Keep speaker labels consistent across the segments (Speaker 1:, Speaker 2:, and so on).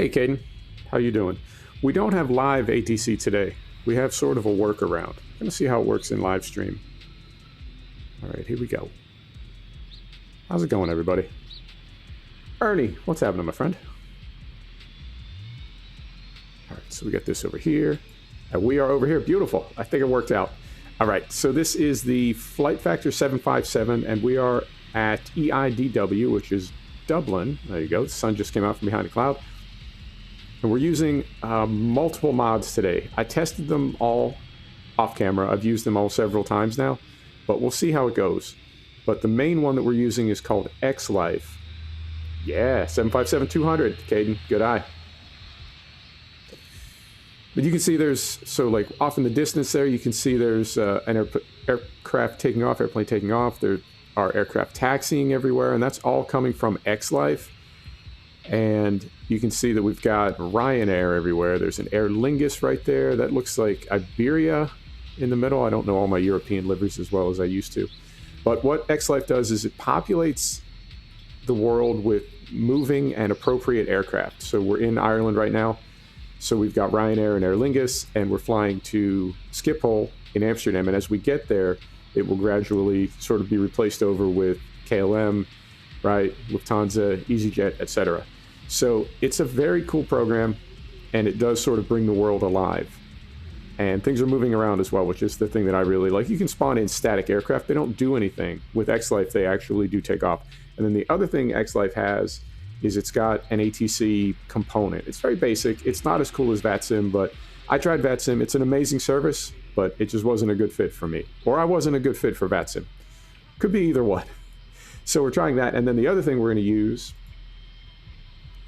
Speaker 1: Hey, Caden. How you doing? We don't have live ATC today. We have sort of a workaround. I'm going to see how it works in Livestream. All right, here we go. How's it going, everybody? Ernie, what's happening, my friend? All right, so we got this over here. And we are over here. Beautiful. I think it worked out. All right, so this is the Flight Factor 757, and we are at EIDW, which is Dublin. There you go. The sun just came out from behind a cloud. And we're using multiple mods today. I tested them all off camera. I've used them all several times now, but we'll see how it goes. But the main one that we're using is called X-Life. Yeah, 757-200, Caden. Good eye. But you can see there's, so like off in the distance there, you can see there's an aircraft taking off, airplane taking off. There are aircraft taxiing everywhere, and that's all coming from X-Life. And you can see that we've got Ryanair everywhere. There's an Aer Lingus right there. That looks like Iberia in the middle. I don't know all my European liveries as well as I used to. But what X-Life does is it populates the world with moving and appropriate aircraft. So we're in Ireland right now. So we've got Ryanair and Aer Lingus, and we're flying to Schiphol in Amsterdam. And as we get there, it will gradually sort of be replaced over with KLM, right, Lufthansa, EasyJet, etc. So it's a very cool program, and it does sort of bring the world alive. And things are moving around as well, which is the thing that I really like. You can spawn in static aircraft. They don't do anything. With X-Life, they actually do take off. And then the other thing X-Life has is it's got an ATC component. It's very basic. It's not as cool as VATSIM, but I tried VATSIM. It's an amazing service, but it just wasn't a good fit for me. Or I wasn't a good fit for VATSIM. Could be either one. So we're trying that. And then the other thing we're going to use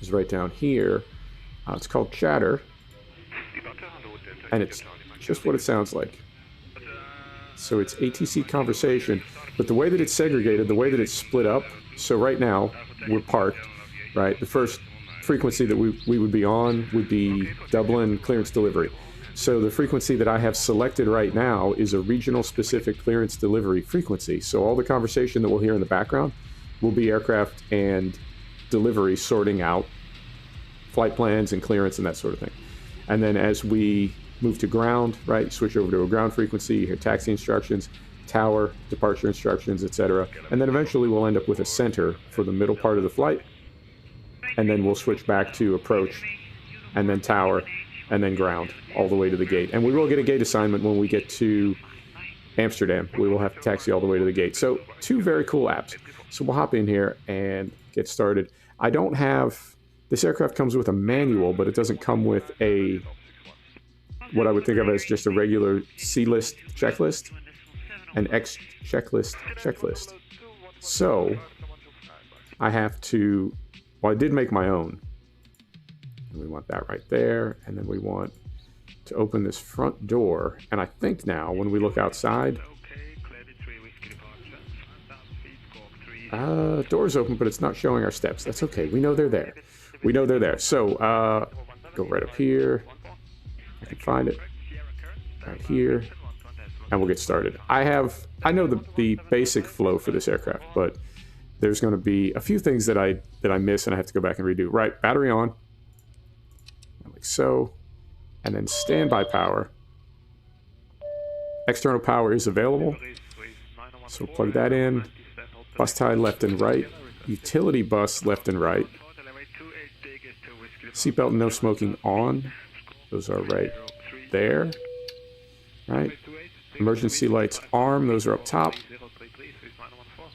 Speaker 1: is right down here. It's called Chatter. And it's just what it sounds like. So it's ATC conversation. But the way that it's segregated, the way that it's split up, so right now we're parked, right? The first frequency that we would be on would be Dublin clearance delivery. So the frequency that I have selected right now is a regional specific clearance delivery frequency. So all the conversation that we'll hear in the background will be aircraft and delivery sorting out flight plans and clearance and that sort of thing. And then as we move to ground, right, switch over to a ground frequency, you hear taxi instructions, tower, departure instructions, etc. And then eventually we'll end up with a center for the middle part of the flight. And then we'll switch back to approach, and then tower, and then ground, all the way to the gate. And we will get a gate assignment when we get to Amsterdam. We will have to taxi all the way to the gate. So two very cool apps. So we'll hop in here and get started. I don't have, this aircraft comes with a manual, but it doesn't come with a, what I would think of as just a regular C-list checklist, an X checklist. So I have to, well, I did make my own. And we want that right there. And then we want to open this front door. And I think now when we look outside, door's open, but it's not showing our steps. That's okay. We know they're there. We know they're there. So go right up here. I can find it right here. And we'll get started. I know the basic flow for this aircraft, but there's going to be a few things that I miss and I have to go back and redo. Right, battery on. Like so. And then standby power. External power is available. So we'll plug that in. Bus tie left and right. Utility bus left and right. Seatbelt and no smoking on. Those are right there. Right. Emergency lights arm. Those are up top.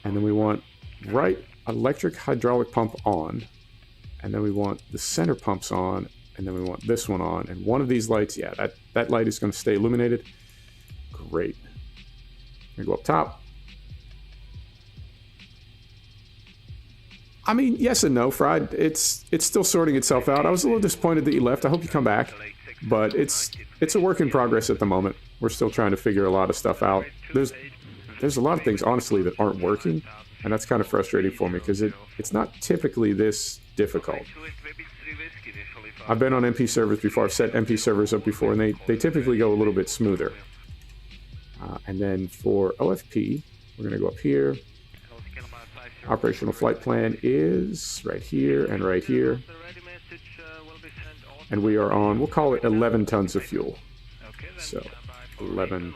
Speaker 1: And then we want right electric hydraulic pump on. And then we want the center pumps on. And then we want this one on. And one of these lights, yeah, that light is going to stay illuminated. Great. We're going to go up top. I mean, yes and no, Fried. It's still sorting itself out. I was a little disappointed that you left. I hope you come back. But it's a work in progress at the moment. We're still trying to figure a lot of stuff out. There's a lot of things, honestly, that aren't working. And that's kind of frustrating for me because it's not typically this difficult. I've been on MP servers before. I've set MP servers up before, and they typically go a little bit smoother. And then for OFP, we're going to go up here. Operational flight plan is right here and right here. And we are on, we'll call it 11 tons of fuel. So 11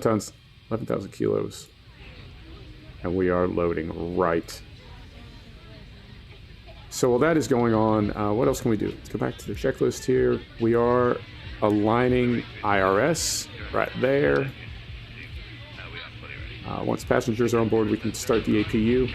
Speaker 1: tons, 11,000 kilos. And we are loading right. So while that is going on, what else can we do? Let's go back to the checklist here. We are aligning IRS right there. Once passengers are on board, we can start the APU.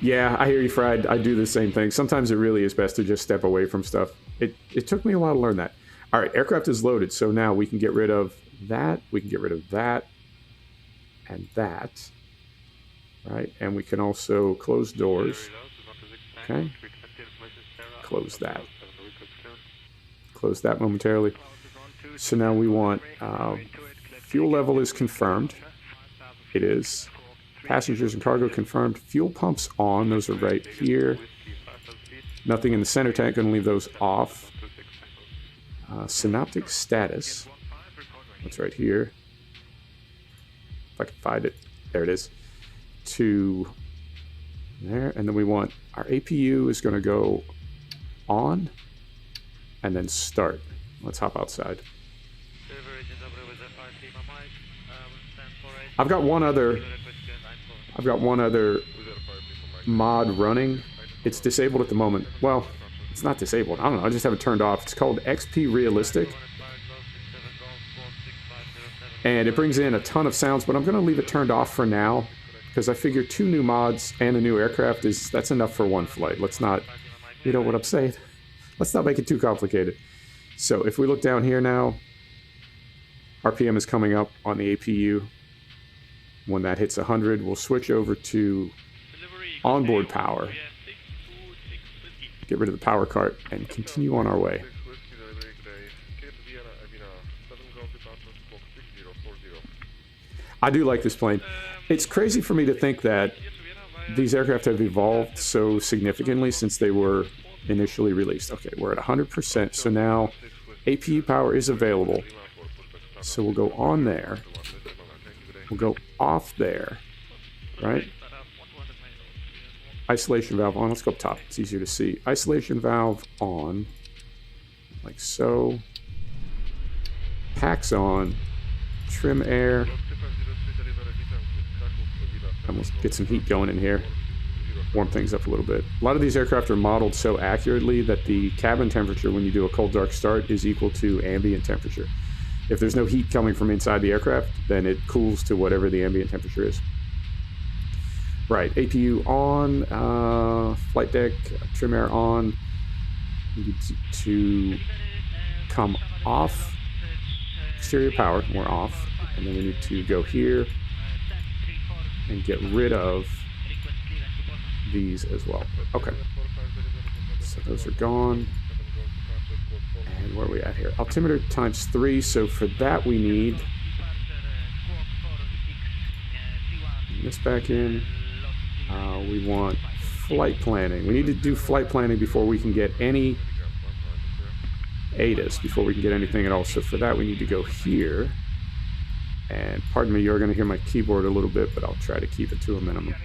Speaker 1: Yeah, I hear you, Fried. I do the same thing. Sometimes it really is best to just step away from stuff. It took me a while to learn that. All right, aircraft is loaded, so now we can get rid of that. We can get rid of that and that. Right, and we can also close doors. Okay. Close that. Close that momentarily. So now we want fuel level is confirmed. It is. Passengers and cargo confirmed. Fuel pumps on. Those are right here. Nothing in the center tank. Going to leave those off. Synoptic status. That's right here. If I can find it. There it is. To there. And then we want our APU is going to go on and then start. Let's hop outside. I've got one other mod running. It's disabled at the moment. Well, it's not disabled. I don't know. I just have it turned off. It's called XP Realistic. And it brings in a ton of sounds, but I'm going to leave it turned off for now because I figure 2 new mods and a new aircraft that's enough for one flight. Let's not, you know what I'm saying? Let's not make it too complicated. So if we look down here now, RPM is coming up on the APU. When that hits 100, we'll switch over to onboard power. Get rid of the power cart and continue on our way. I do like this plane. It's crazy for me to think that these aircraft have evolved so significantly since they were initially released. Okay, we're at 100%, so now APU power is available. So we'll go on there. We'll go off there, right? Isolation valve on. Let's go up top. It's easier to see. Isolation valve on, like so. Packs on. Trim air. And we'll get some heat going in here. Warm things up a little bit. A lot of these aircraft are modeled so accurately that the cabin temperature when you do a cold dark start is equal to ambient temperature. If there's no heat coming from inside the aircraft, then it cools to whatever the ambient temperature is. Right, APU on, flight deck, trim air on. We need to come off exterior power, we're off. And then we need to go here and get rid of these as well. Okay, so those are gone. And where are we at here? Altimeter times 3, so for that we need this back in. We want flight planning. We need to do flight planning before we can get any ADAS, before we can get anything at all. So for that we need to go here. And pardon me, you're going to hear my keyboard a little bit, but I'll try to keep it to a minimum.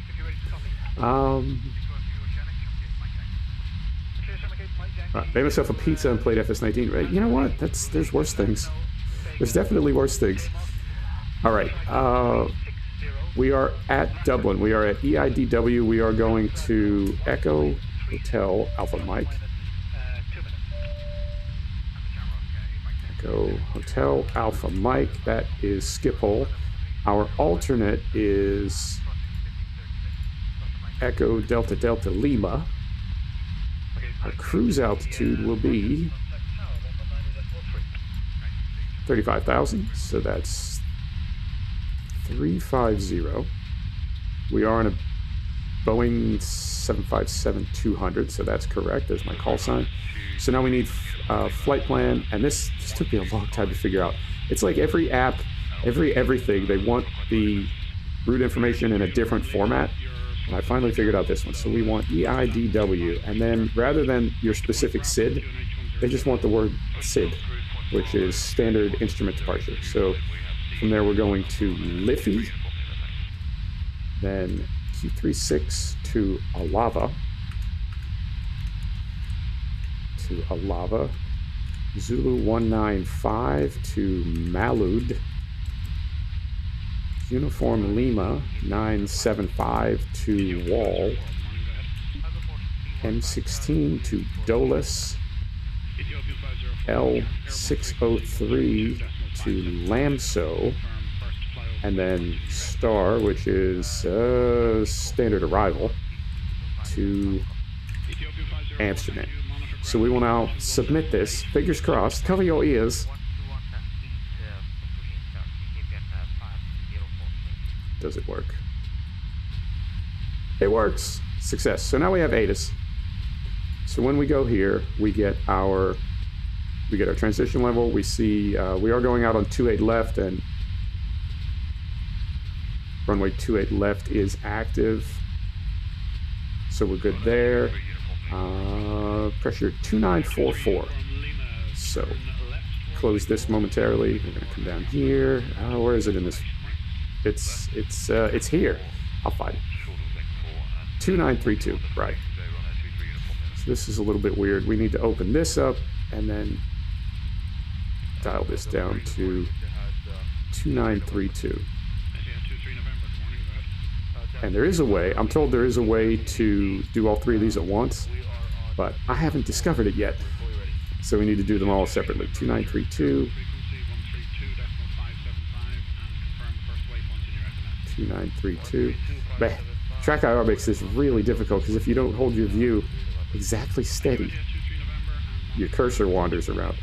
Speaker 1: Right, made myself a pizza and played FS19. Right? You know what? There's worse things. There's definitely worse things. All right. We are at Dublin. We are at EIDW. We are going to Echo Hotel Alpha Mike. Echo Hotel Alpha Mike. That is Schiphol. Our alternate is Echo Delta Delta Lima. Our cruise altitude will be 35,000, so that's 350. We are on a Boeing 757-200, so that's correct. There's my call sign. So now we need flight plan, and this took me a long time to figure out. It's like every app, everything, they want the route information in a different format. And I finally figured out this one. So we want EIDW, and then rather than your specific SID, They just want the word SID, which is Standard Instrument Departure. So from there we're going to Liffey, then Q36 to Alava, Zulu 195 to Malud, Uniform Lima 975 to Wall, M16 to Dolus, L603 to Lamso, and then Star, which is standard arrival, to Amsterdam. So we will now submit this. Fingers crossed. Cover your ears. Does it work? It works. Success. So now we have ATIS. So when we go here, we get our transition level. We see we are going out on 28 left, and runway 28 left is active. So we're good there. Pressure 2944. So close this momentarily. We're gonna come down here. Where is it in this? It's here. I'll find it. 2932. Right. So this is a little bit weird. We need to open this up and then dial this down to 2932. And there is a way. I'm told there is a way to do all three of these at once, but I haven't discovered it yet. So we need to do them all separately. 2932. 2932. But track aerobics is really difficult because if you don't hold your view exactly steady, your cursor wanders around.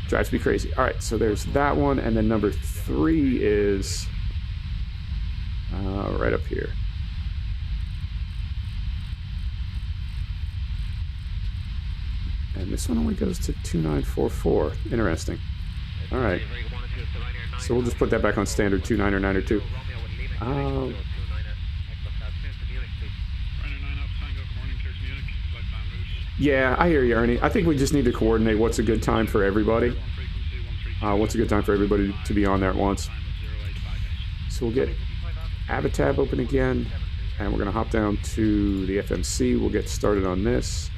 Speaker 1: Drives me crazy. All right, so there's that one, and then number 3 is right up here. And this one only goes to 2944. Interesting. All right. So we'll just put that back on standard 2992. Yeah, I hear you, Ernie. I think we just need to coordinate what's a good time for everybody. What's a good time for everybody to be on there at once. So we'll get Avatab open again, and we're going to hop down to the FMC. We'll get started on this.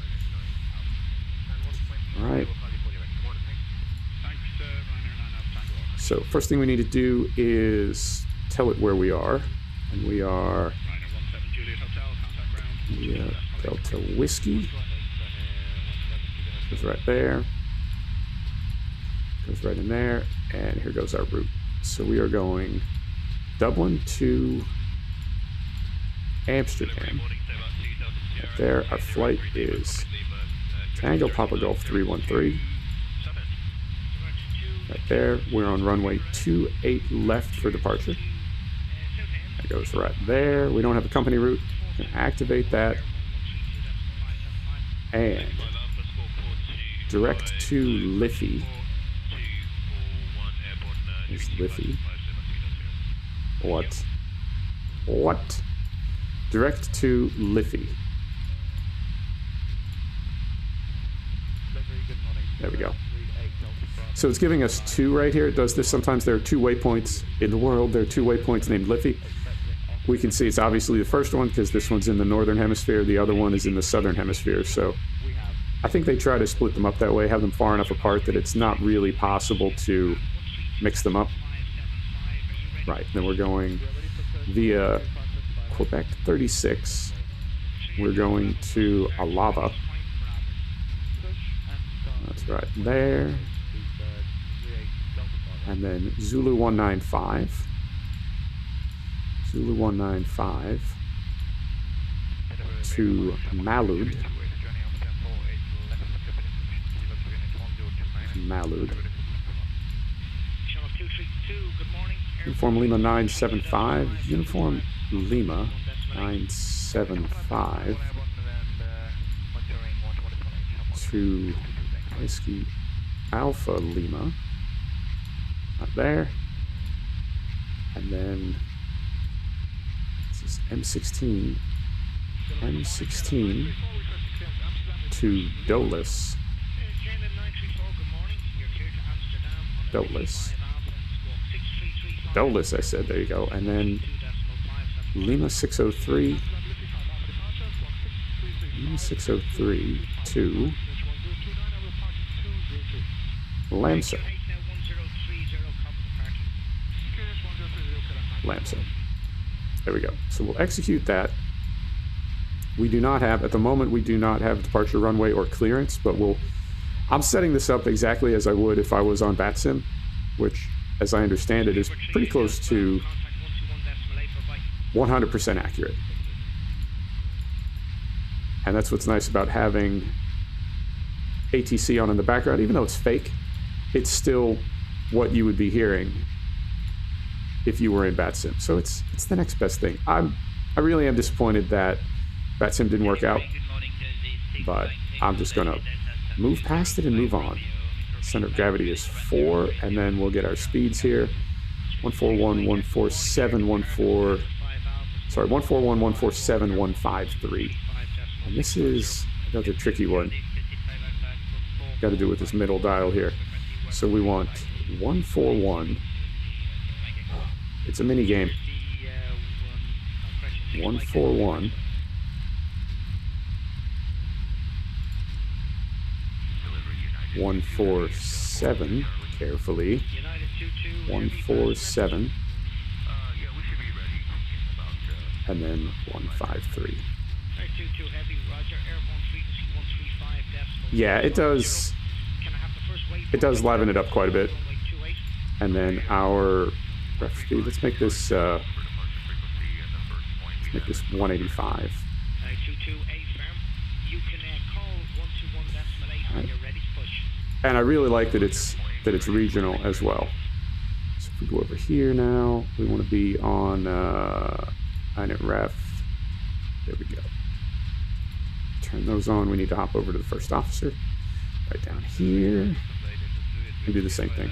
Speaker 1: All right. So first thing we need to do is tell it where we are. And we are Delta Whiskey. Goes right there. Goes right in there. And here goes our route. So we are going Dublin to Amsterdam. Right there, our flight is Tango Papa Golf 313. Right there, we're on runway 28 left for departure. That goes right there. We don't have a company route. We can activate that. And direct to Liffey. There's Liffey. What? Direct to Liffey. There we go. So it's giving us 2 right here. It does this. Sometimes there are 2 waypoints in the world. There are 2 waypoints named Liffey. We can see it's obviously the first one because this one's in the northern hemisphere. The other one is in the southern hemisphere. So I think they try to split them up that way, have them far enough apart that it's not really possible to mix them up. Right, then we're going via Quebec 36. We're going to Alava. That's right there. And then Zulu 195. Zulu 195 to Malud. Uniform Lima 975. Uniform Lima 975 to Whiskey Alpha Lima. Right there. And then this is M16. M16 to Dolus. Beltless. Beltless, I said. There you go. And then Lima 603. Lima 603 to Lamso. Lamso. There we go. So we'll execute that. We do not have, at the moment, we do not have departure runway or clearance, but I'm setting this up exactly as I would if I was on VATSIM, which, as I understand it, is pretty close to 100% accurate. And that's what's nice about having ATC on in the background. Even though it's fake, it's still what you would be hearing if you were in VATSIM. So it's the next best thing. I really am disappointed that VATSIM didn't work out, but I'm just gonna move past it and move on. Center of gravity is 4, and then we'll get our speeds here. 141, 147, 141, 147, 153. And this is another tricky one. Got to do with this middle dial here. So we want 141. It's a mini game. 141. 147, carefully. 147. And then 153. Yeah, it does liven it up quite a bit. And then our ref speed, let's make this 185. Right. And I really like that it's regional as well. So if we go over here now, we want to be on init ref. There we go. Turn those on. We need to hop over to the first officer. Right down here. And do the same thing.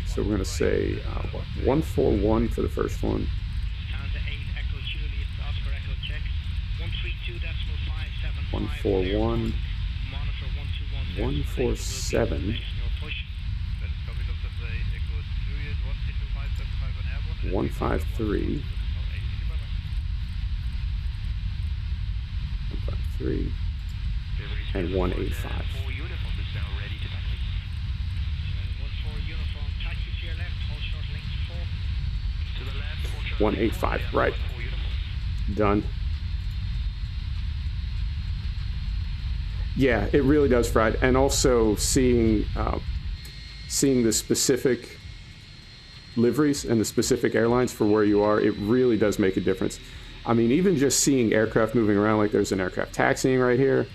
Speaker 1: So we're going to say 141 for the first one. 141. 147. 153. 153. And 185. 185, right. Done. Yeah, it really does, Fried. And also seeing the specific liveries and the specific airlines for where you are, it really does make a difference. I mean, even just seeing aircraft moving around, like there's an aircraft taxiing right here,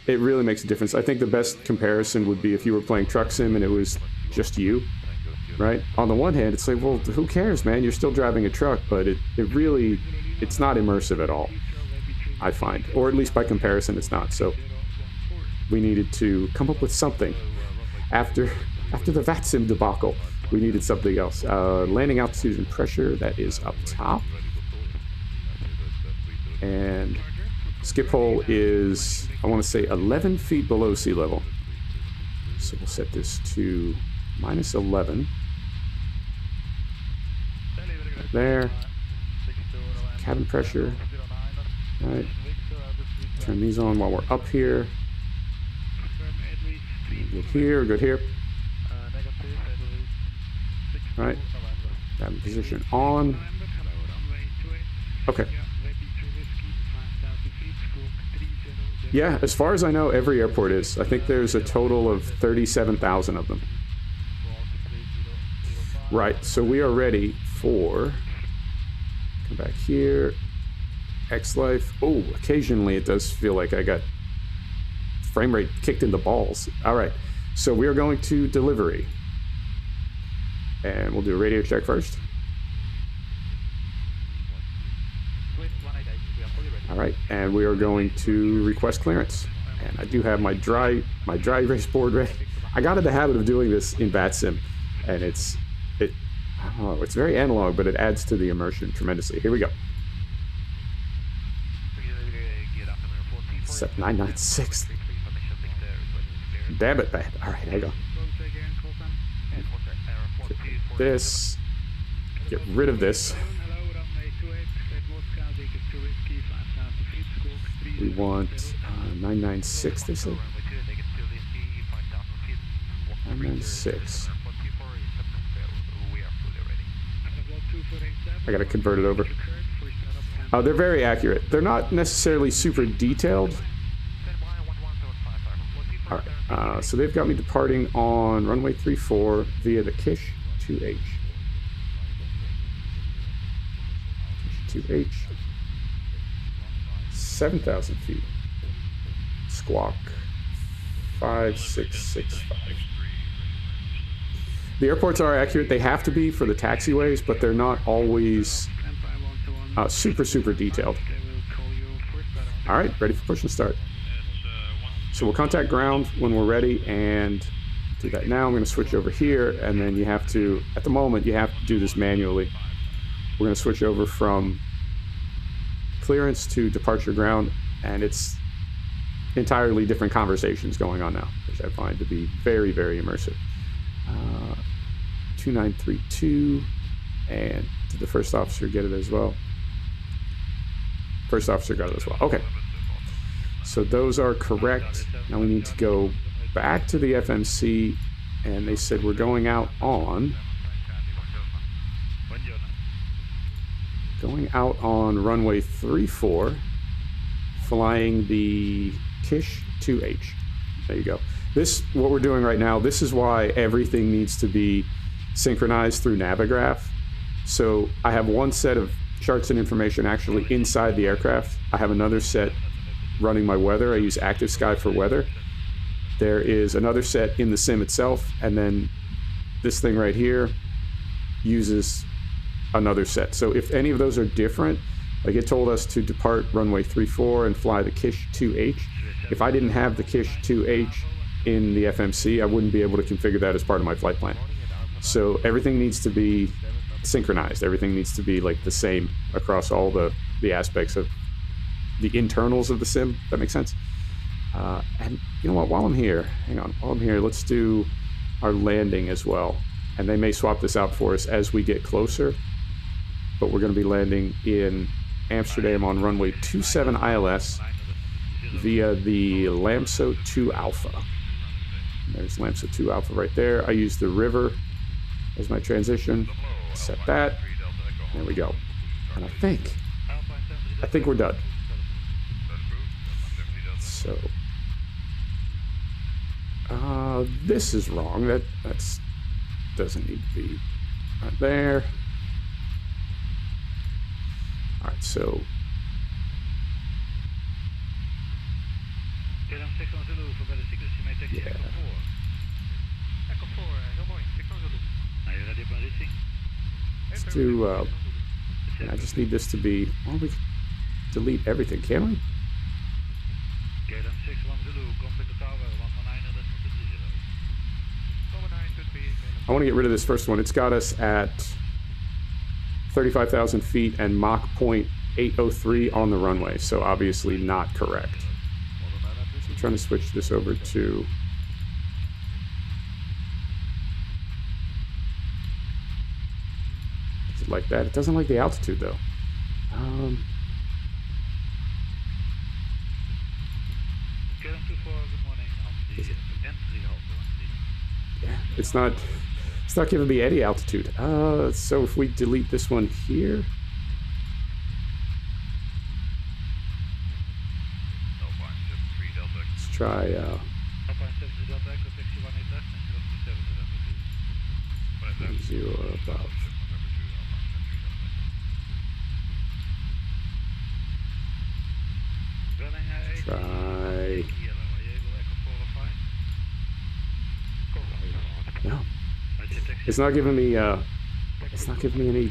Speaker 1: it really makes a difference. I think the best comparison would be if you were playing Truck Sim and it was just you, right? On the one hand, it's like, well, who cares, man? You're still driving a truck, but it's not immersive at all, I find. Or at least by comparison, it's not. So we needed to come up with something. After the VATSIM debacle, we needed something else. Landing altitude and pressure, that is up top. And skip hole is, I want to say, 11 feet below sea level. So we'll set this to minus 11. Right there. Cabin pressure. All right. Turn these on while we're up here. Good here, good here. All right. Cabin position on. Okay. Yeah, as far as I know, every airport is. I think there's a total of 37,000 of them. Right, so we are ready for... Come back here. X-Life. Oh, occasionally it does feel like I got frame rate kicked in the balls. All right, so we are going to delivery. And we'll do a radio check first. All right, and we are going to request clearance. And I do have my dry erase board ready. I got in the habit of doing this in VATSIM, and it's very analog, but it adds to the immersion tremendously. Here we go. Set 996. Damn it, bad. All right, hang on. this. Get rid of this. We want 996, they said. 996. I gotta convert it over. They're very accurate. They're not necessarily super detailed. All right, so they've got me departing on runway 34 via the Kish 2H. 2H. 7,000 feet. Squawk 5665. The airports are accurate. They have to be for the taxiways, but they're not always super detailed. All right, ready for push and start. So we'll contact ground when we're ready and do that now. I'm going to switch over here, and then you have to, at the moment, you have to do this manually. We're going to switch over from clearance to departure ground, and it's entirely different conversations going on now, which I find to be very immersive. 2932, and did the first officer get it as well? First officer got it as well. Okay. So those are correct. Now we need to go back to the FMC, and they said we're going out on runway 34, flying the Kish 2H. There you go. What we're doing right now, this is why everything needs to be synchronized through Navigraph. So I have one set of charts and information actually inside the aircraft. I have another set running my weather. I use Active Sky for weather. There is another set in the sim itself, and then this thing right here uses another set. So if any of those are different, like it told us to depart runway 34 and fly the Kish 2H. If I didn't have the Kish 2H in the FMC, I wouldn't be able to configure that as part of my flight plan. So everything needs to be synchronized. Everything needs to be like the same across all the aspects of the internals of the sim. That makes sense. And you know what, while I'm here, let's do our landing as well. And they may swap this out for us as we get closer, but we're going to be landing in Amsterdam on runway 27 ILS via the LAMSO 2 Alpha. There's LAMSO 2 Alpha right there. I use the river as my transition. Set that. There we go. And I think we're done. So this is wrong. That's doesn't need to be right there. All right, so yeah. Let's do. I just need this to be. Well, we can delete everything, can we? I want to get rid of this first one. It's got us at 35,000 feet and Mach 0.803 on the runway, so obviously not correct. So I'm trying to switch this over to. Is it like that? It doesn't like the altitude though. Yeah, it's not giving me any altitude. So if we delete this one here. Let's try 0 above. Try. No, it's not giving me. It's not giving me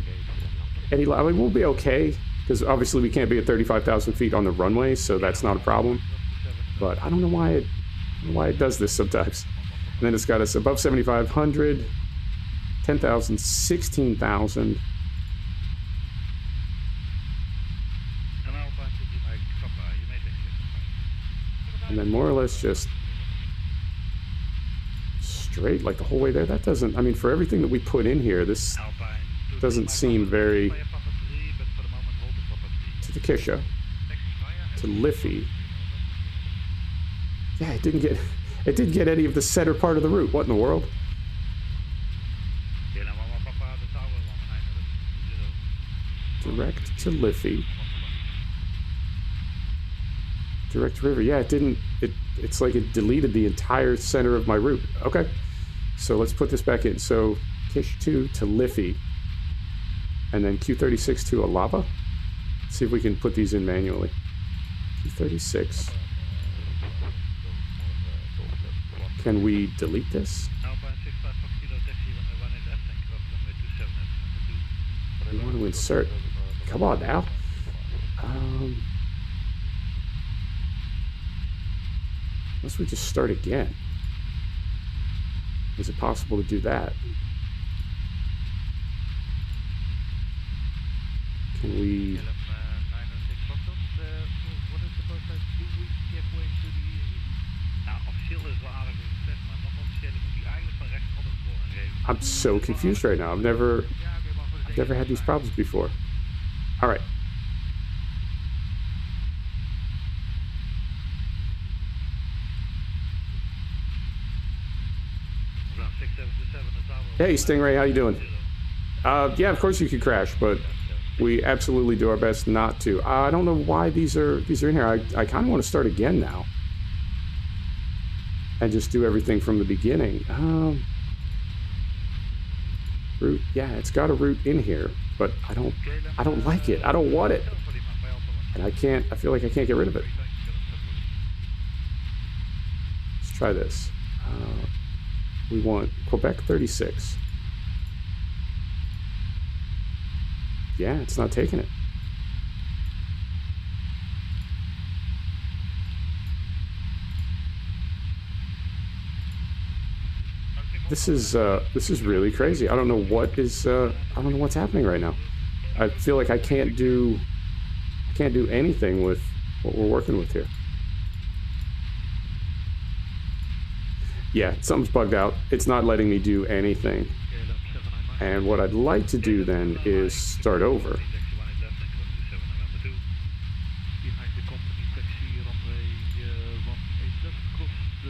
Speaker 1: any. I mean, we'll be okay because obviously we can't be at 35,000 feet on the runway, so that's not a problem. But I don't know why it does this sometimes. And then it's got us above 7,500, 10,000, 16,000. And then more or less just straight like the whole way there? That doesn't, I mean, for everything that we put in here, this doesn't seem very... To the Kisha. To Liffey. Yeah, it didn't get any of the center part of the route. What in the world? Direct to Liffey. Direct river. Yeah, it didn't... It's like it deleted the entire center of my route. Okay. So let's put this back in. So Kish 2 to Liffey. And then Q36 to Alava. Let's see if we can put these in manually. Q36. Can we delete this? We want to insert. Come on now. Unless we just start again. Is it possible to do that? Can we... I'm so confused right now. I've never had these problems before. All right. Hey, Stingray, how you doing? Yeah, of course you could crash, but we absolutely do our best not to. I don't know why these are in here. I kind of want to start again now and just do everything from the beginning. Route, yeah, it's got a route in here, but I don't like it. I don't want it, and I feel like I can't get rid of it. Let's try this. We want Quebec 36. Yeah, it's not taking it. This is really crazy. I don't know what is I don't know what's happening right now. I feel like I can't do anything with what we're working with here. Yeah, something's bugged out. It's not letting me do anything. And what I'd like to do then is start over.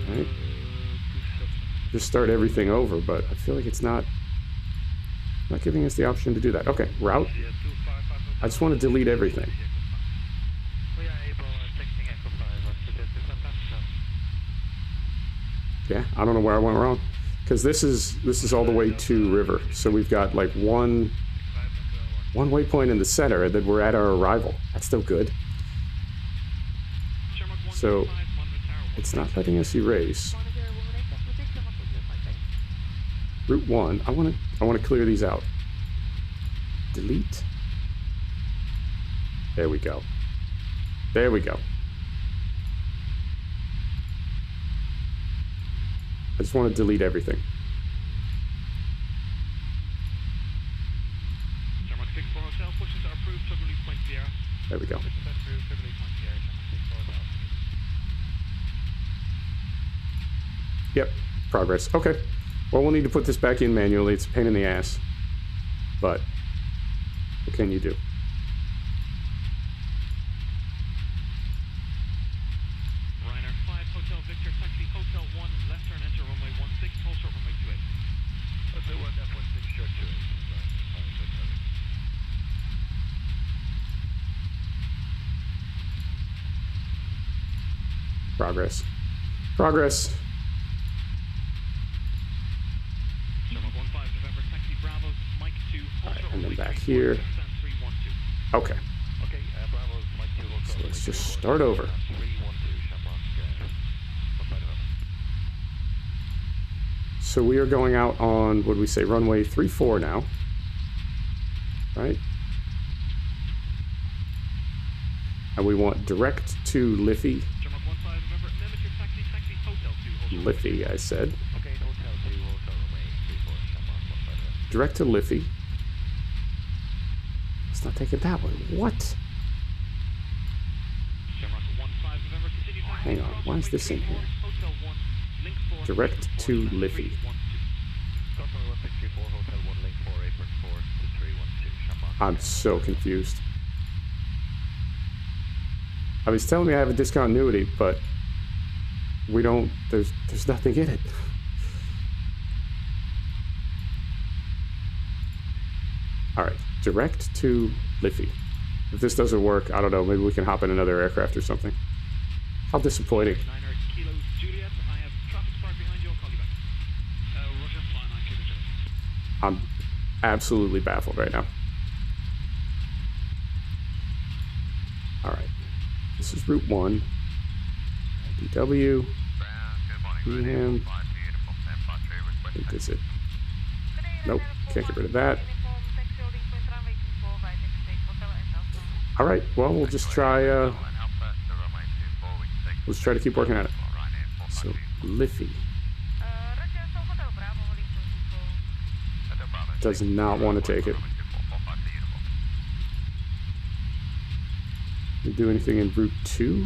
Speaker 1: Right. Just start everything over, but I feel like it's not giving us the option to do that. Okay, route. I just want to delete everything. Yeah, I don't know where I went wrong, because this is all the way to river. So we've got like one waypoint in the center, and then we're at our arrival. That's still good. So it's not letting us erase. Route 1. I want to clear these out. Delete. There we go. There we go. I just want to delete everything. There we go. Yep, progress. Okay. Well, we'll need to put this back in manually. It's a pain in the ass. But what can you do?
Speaker 2: Ryanair 5, Hotel Victor, taxi Hotel 1, left turn, enter runway 16, hold short runway 28. Hotel 1, F 16, short 28.
Speaker 1: Progress. Progress. Alright, and then back here. Okay. So let's just start over. So we are going out on, what did we say, runway 34 now. Right? And we want direct to Liffey. Liffey, I said. Direct to Liffey. It's not taking that one. What? Oh, hang on. Why is this in here? Direct to Liffey. I'm so confused. I mean, he's telling me I have a discontinuity, but we don't, there's nothing in it. All right, direct to Liffey. If this doesn't work, I don't know, maybe we can hop in another aircraft or something. How disappointing.
Speaker 2: 9 Kilo Juliet, I have traffic spark behind you, I'll call you back. Roger, fly 9 Kilo Juliet.
Speaker 1: I'm absolutely baffled right now. All right, this is Route 1. EIDW. EHAM. I think that's it. Nope, can't get rid of that. All right, well, we'll just try, let's try to keep working at it. So, Liffey does not want to take it. We do anything in Route 2?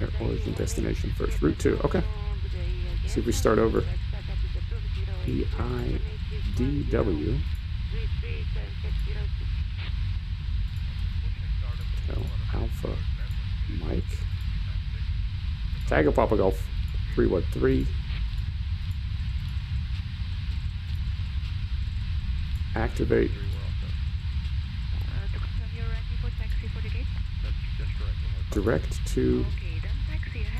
Speaker 1: Air origin destination first. Route 2, okay. See if we start over. EIDW. Alpha Mike. Tag of Papa Golf 313. Activate. Direct to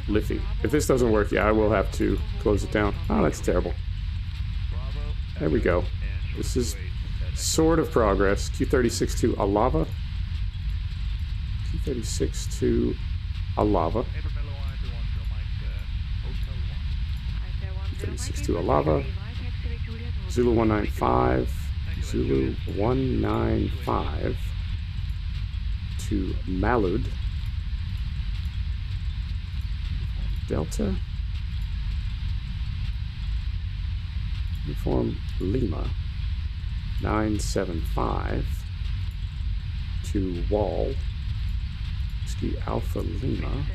Speaker 1: Liffey. If this doesn't work, yeah, I will have to close it down. Oh, that's terrible. There we go. This is sort of progress. Q36 to Alava. Q36 to Alava. Q36 to Alava. Zulu 195. Zulu 195 to Malud. Delta. Uniform Lima 975 to Wall. Whiskey Alpha Lima.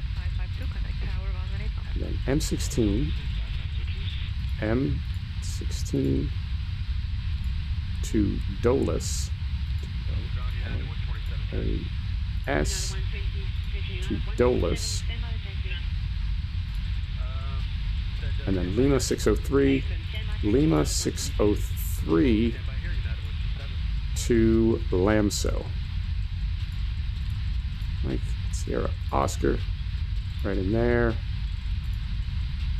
Speaker 1: And then M16. M16 to Dolus. S to Dolus. And then Lima 603. Lima 603 to Lamso. Mike, Sierra, Oscar, right in there.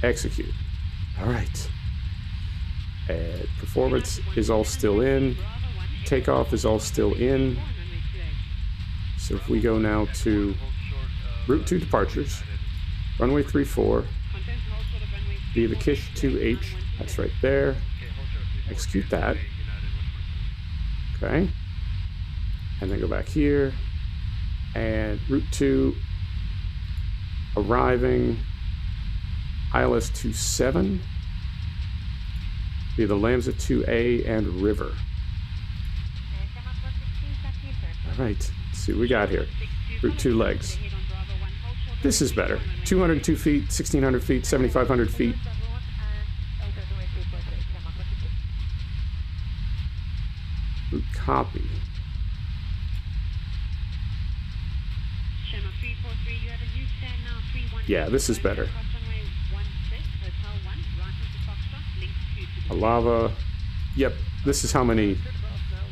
Speaker 1: Execute. All right. And performance is all still in. Takeoff is all still in. So if we go now to Route 2 departures, runway 34, via the Kish 2H. That's right there. Execute that. Okay. And then go back here. And Route 2, arriving ILS 27 via the Lamsa 2A and River. All right. Let's see what we got here. Route 2 legs. This is better. 202 feet, 1,600 feet, 7,500 feet. Route copy. Yeah, this is better. Alava. Yep, this is how many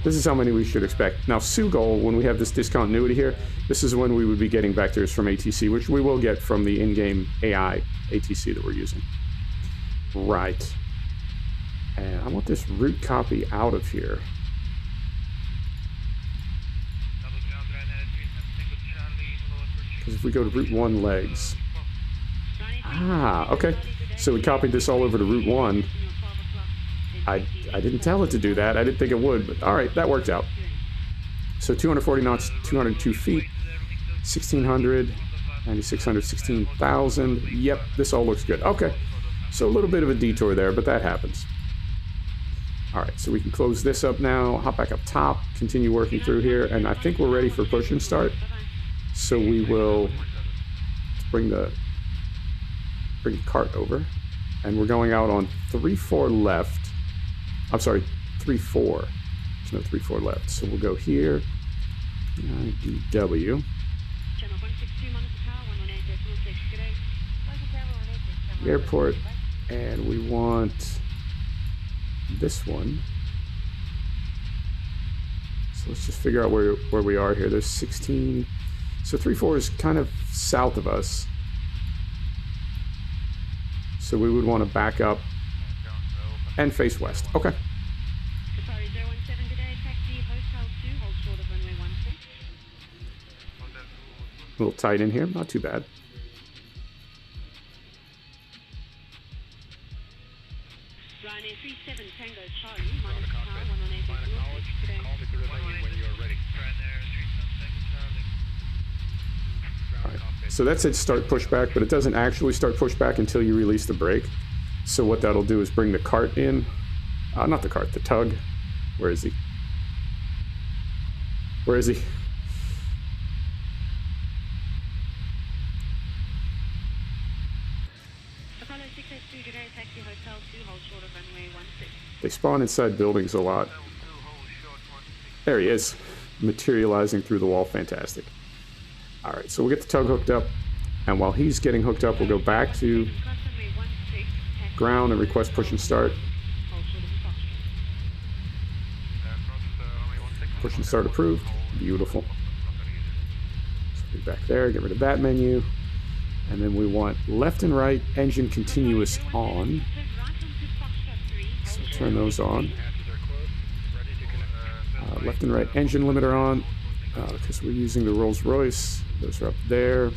Speaker 1: we should expect. Now, Sugol, when we have this discontinuity here, this is when we would be getting vectors from ATC, which we will get from the in-game AI ATC that we're using. Right. And I want this route copy out of here. Because if we go to Route 1 legs. Ah, okay. So we copied this all over to Route 1. I didn't tell it to do that. I didn't think it would, but all right, that worked out. So 240 knots, 202 feet, 1,600, 9,600, 16,000. Yep, this all looks good. Okay, so a little bit of a detour there, but that happens. All right, so we can close this up now, hop back up top, continue working through here, and I think we're ready for push and start. So we will bring the cart over. And we're going out on 34 left. I'm sorry, 34. There's no 34 left. So we'll go here. EIDW. Airport. And we want this one. So let's just figure out where we are here. There's 16. So 34 is kind of south of us. So we would want to back up and face west. Okay.
Speaker 2: Sorry, 017 today, taxi Hotel 2, hold short of runway 16.
Speaker 1: A little tight in here, not too bad.
Speaker 2: Ryanair 37 Tango Charlie, minus power, 118 today. Call me to remind you when you're ready. Ryanair 37 Tango Charlie.
Speaker 1: All right. So that said start pushback, but it doesn't actually start pushback until you release the brake. So what that'll do is bring the cart in. Not the cart, the tug. Where is he? Where is he?
Speaker 2: Apollo 682 today, taxi Hotel 2, hold short of runway 16.
Speaker 1: They spawn inside buildings a lot. There he is, materializing through the wall. Fantastic. All right, so we'll get the tug hooked up, and while he's getting hooked up, we'll go back to ground and request push and start. Push and start approved. Beautiful. So be back there, get rid of that menu, and then we want left and right engine continuous on. So turn those on. Left and right engine limiter on, because we're using the Rolls-Royce. Those are up there.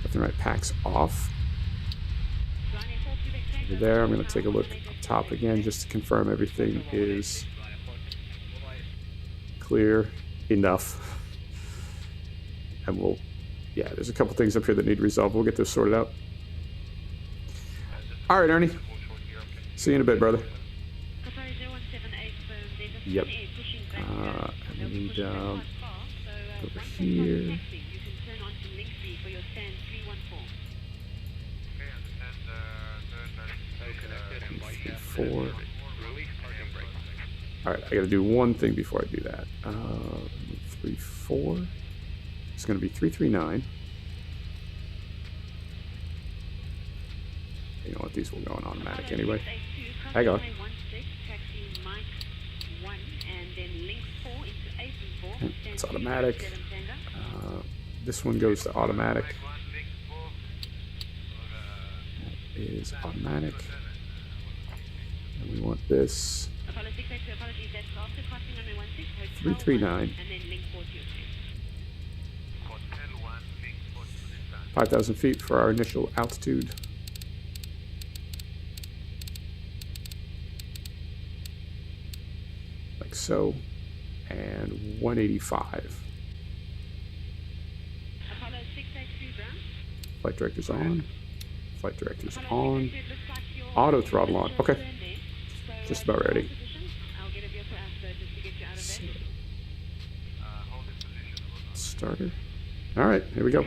Speaker 1: Left and right packs off. Over there, I'm going to take a look up top again just to confirm everything is clear enough. And we'll, yeah, there's a couple things up here that need resolved. We'll get those sorted out. All right, Ernie. See you in a bit, brother. Yep. And we need over here. 4. All right, I got to do one thing before I do that. 34. It's going to be 339. You know what? These will go on automatic anyway. Hang on. It's automatic. This one goes to automatic. That is automatic. And we want this 339. 5,000 feet for our initial altitude. Like so. And 185. Flight director's on. Flight director's on. Auto throttle on. Okay. Just about ready. So, starter. All right, here we go.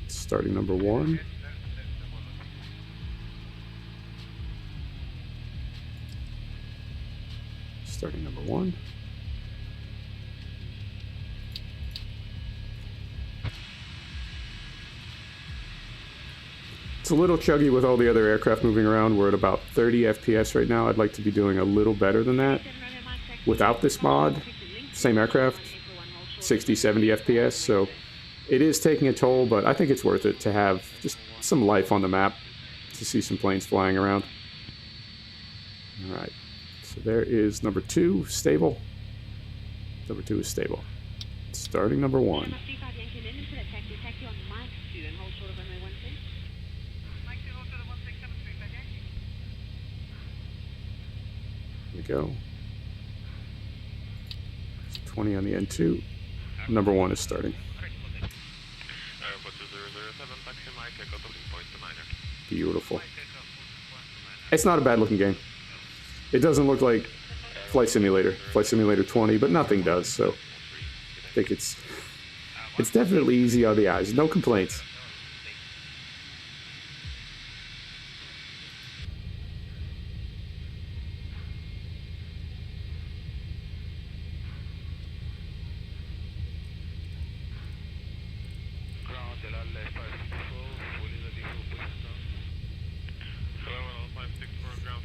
Speaker 1: Starting number 1. Starting number 1. It's a little chuggy with all the other aircraft moving around. We're at about 30 FPS right now. I'd like to be doing a little better than that. Without this mod, same aircraft, 60, 70 FPS. So it is taking a toll, but I think it's worth it to have just some life on the map, to see some planes flying around. All right. So there is number 2, stable. Number 2 is stable. Starting number 1. Here we go. 20 on the N2. Number 1 is starting. Beautiful. It's not a bad looking game. It doesn't look like Flight Simulator 20, but nothing does, so think it's definitely easy on the eyes. No complaints.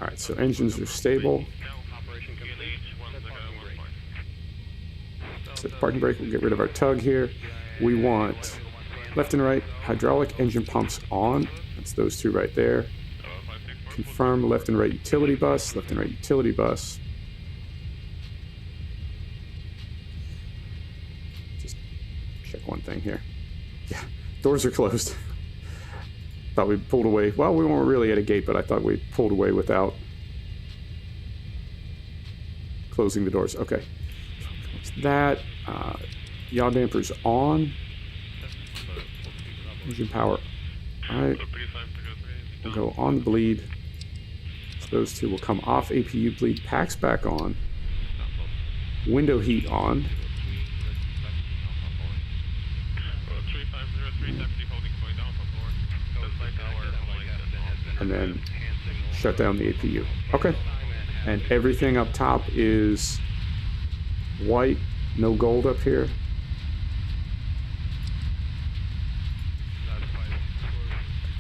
Speaker 1: All right, so engines are stable. Set the parking brake. We'll get rid of our tug here. We want left and right hydraulic engine pumps on. That's those two right there. Confirm left and right utility bus. Left and right utility bus. Just check one thing here. Yeah, doors are closed. Thought we pulled away. Well, we weren't really at a gate, but I thought we pulled away without closing the doors. Okay. That. Yaw dampers on. Engine power. Alright. We'll go on the bleed. So those two will come off APU bleed. Packs back on. Window heat on. And then shut down the APU. Okay. And everything up top is white, no gold up here.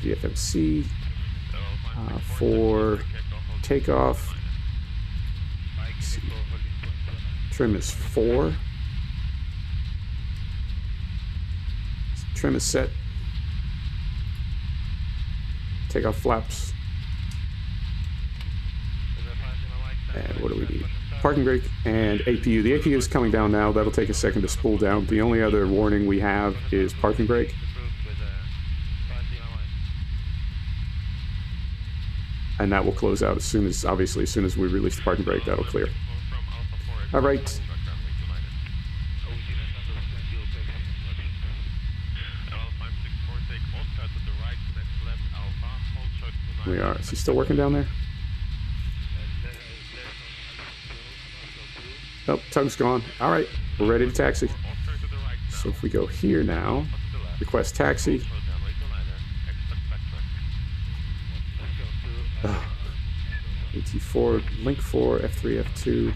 Speaker 1: The FMC for takeoff. Trim is 4. Trim is set. Takeoff flaps. And what do we need? Parking brake and APU. The APU is coming down now. That'll take a second to spool down. The only other warning we have is parking brake. And that will close out as soon as, obviously, as soon as we release the parking brake, that'll clear. All right. We are. Is he still working down there? Nope, tug's gone. All right, we're ready to taxi. So if we go here now, request taxi. AT4, link 4, F3, F2.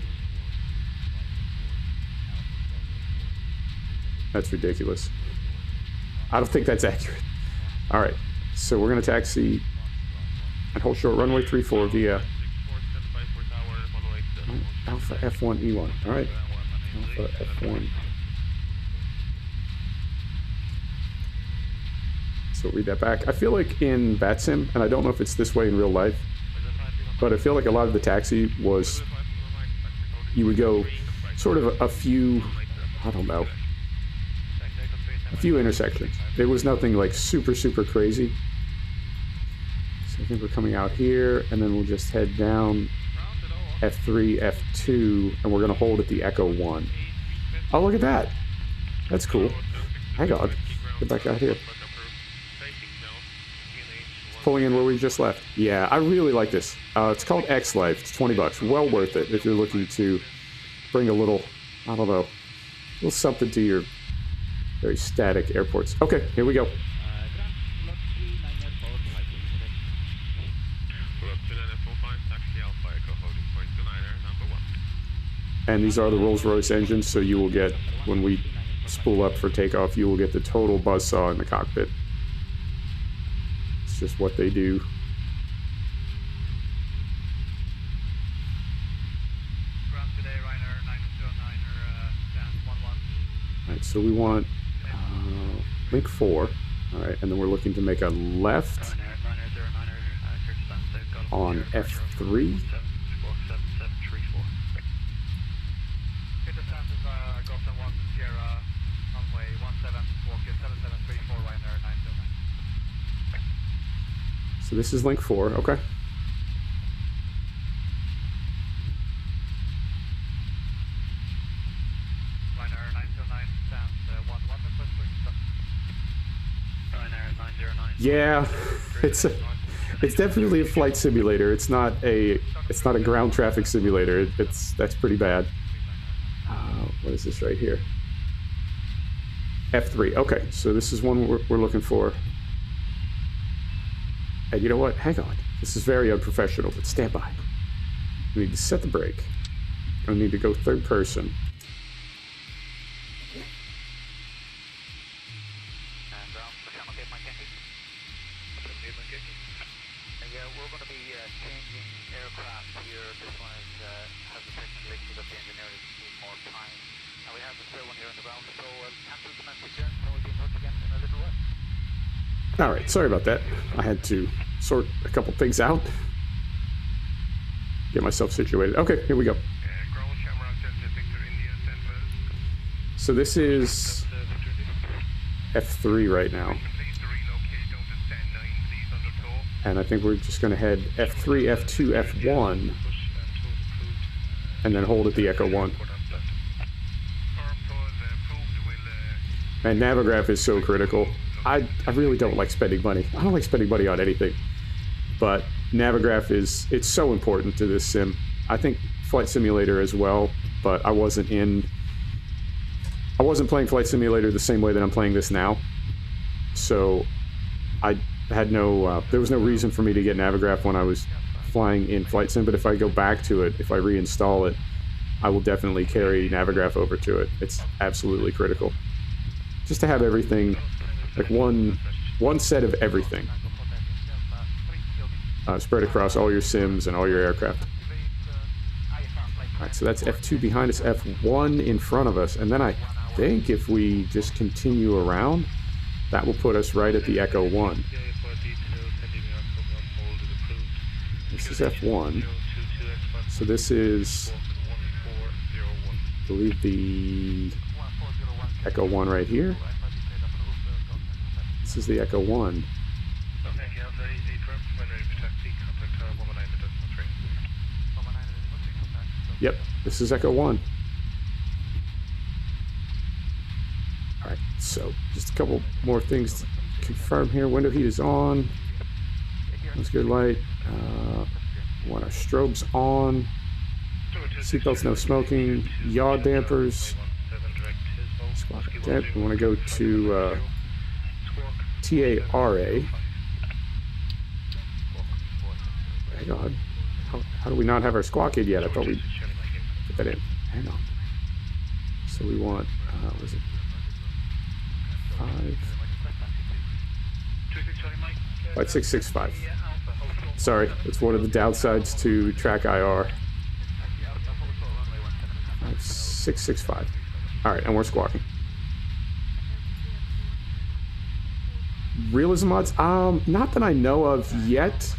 Speaker 1: That's ridiculous. I don't think that's accurate. All right, so we're going to taxi and hold short runway 34 via Alpha F1 E1. All right, Alpha F1. So read that back. I feel like in VATSIM, and I don't know if it's this way in real life, but I feel like a lot of the taxi was, you would go sort of a few, I don't know, a few intersections. There was nothing like super, super crazy. So I think we're coming out here, and then we'll just head down F3, F2, and we're going to hold at the Echo 1. Oh, look at that. That's cool. Hang on. Get back out here. Pulling in where we just left. Yeah, I really like this. It's called X Life. It's $20. Well worth it if you're looking to bring a little, I don't know, a little something to your very static airports. Okay, here we go. And these are the Rolls-Royce engines, so you will get, when we spool up for takeoff, you will get the total buzzsaw in the cockpit. It's just what they do. Alright, so we want link 4. Alright, and then we're looking to make a left on F3. So this is link 4, okay. Yeah, it's definitely a flight simulator. It's not a ground traffic simulator. That's pretty bad. What is this right here? F3. Okay, so this is one we're looking for. And you know what? Hang on. This is very unprofessional, but stand by. We need to set the brake. I need to go third person.
Speaker 2: Yeah, we're going to be changing aircraft here. This one has a technical issue that the engineers need more time. And we have the spare one here on the ground, so I'll cancel domestic clearance and we'll be in touch again in a little while.
Speaker 1: Alright, sorry about that. I had to sort a couple things out. Get myself situated. Okay, here we go. So this is F3 right now. And I think we're just going to head F3, F2, F1, and then hold at the Echo 1. And Navigraph is so critical. I really don't like spending money. I don't like spending money on anything. But Navigraph it's so important to this sim. I think Flight Simulator as well, but I wasn't playing Flight Simulator the same way that I'm playing this now. So I had there was no reason for me to get Navigraph when I was flying in Flight Sim, but if I go back to it, if I reinstall it, I will definitely carry Navigraph over to it. It's absolutely critical. Just to have everything, like one set of everything, spread across all your sims and all your aircraft. Alright, so that's F2 behind us, F1 in front of us, and then I think if we just continue around, that will put us right at the Echo 1. This is F1. So this is, I believe, the Echo 1 right here. This is the Echo 1. Yep, this is Echo 1. Alright, so just a couple more things to confirm here. Window heat is on. Let's go light. Want our strobes on. Seatbelts no smoking. Yaw dampers. We want to go to TARA. Hang on. How do we not have our squawk in yet? I thought we put that in. Hang on. So we want, what is it? 5665. Sorry, it's one of the downsides to Track IR. 5665. Alright, and we're squawking. Realism mods? Not that I know of yet,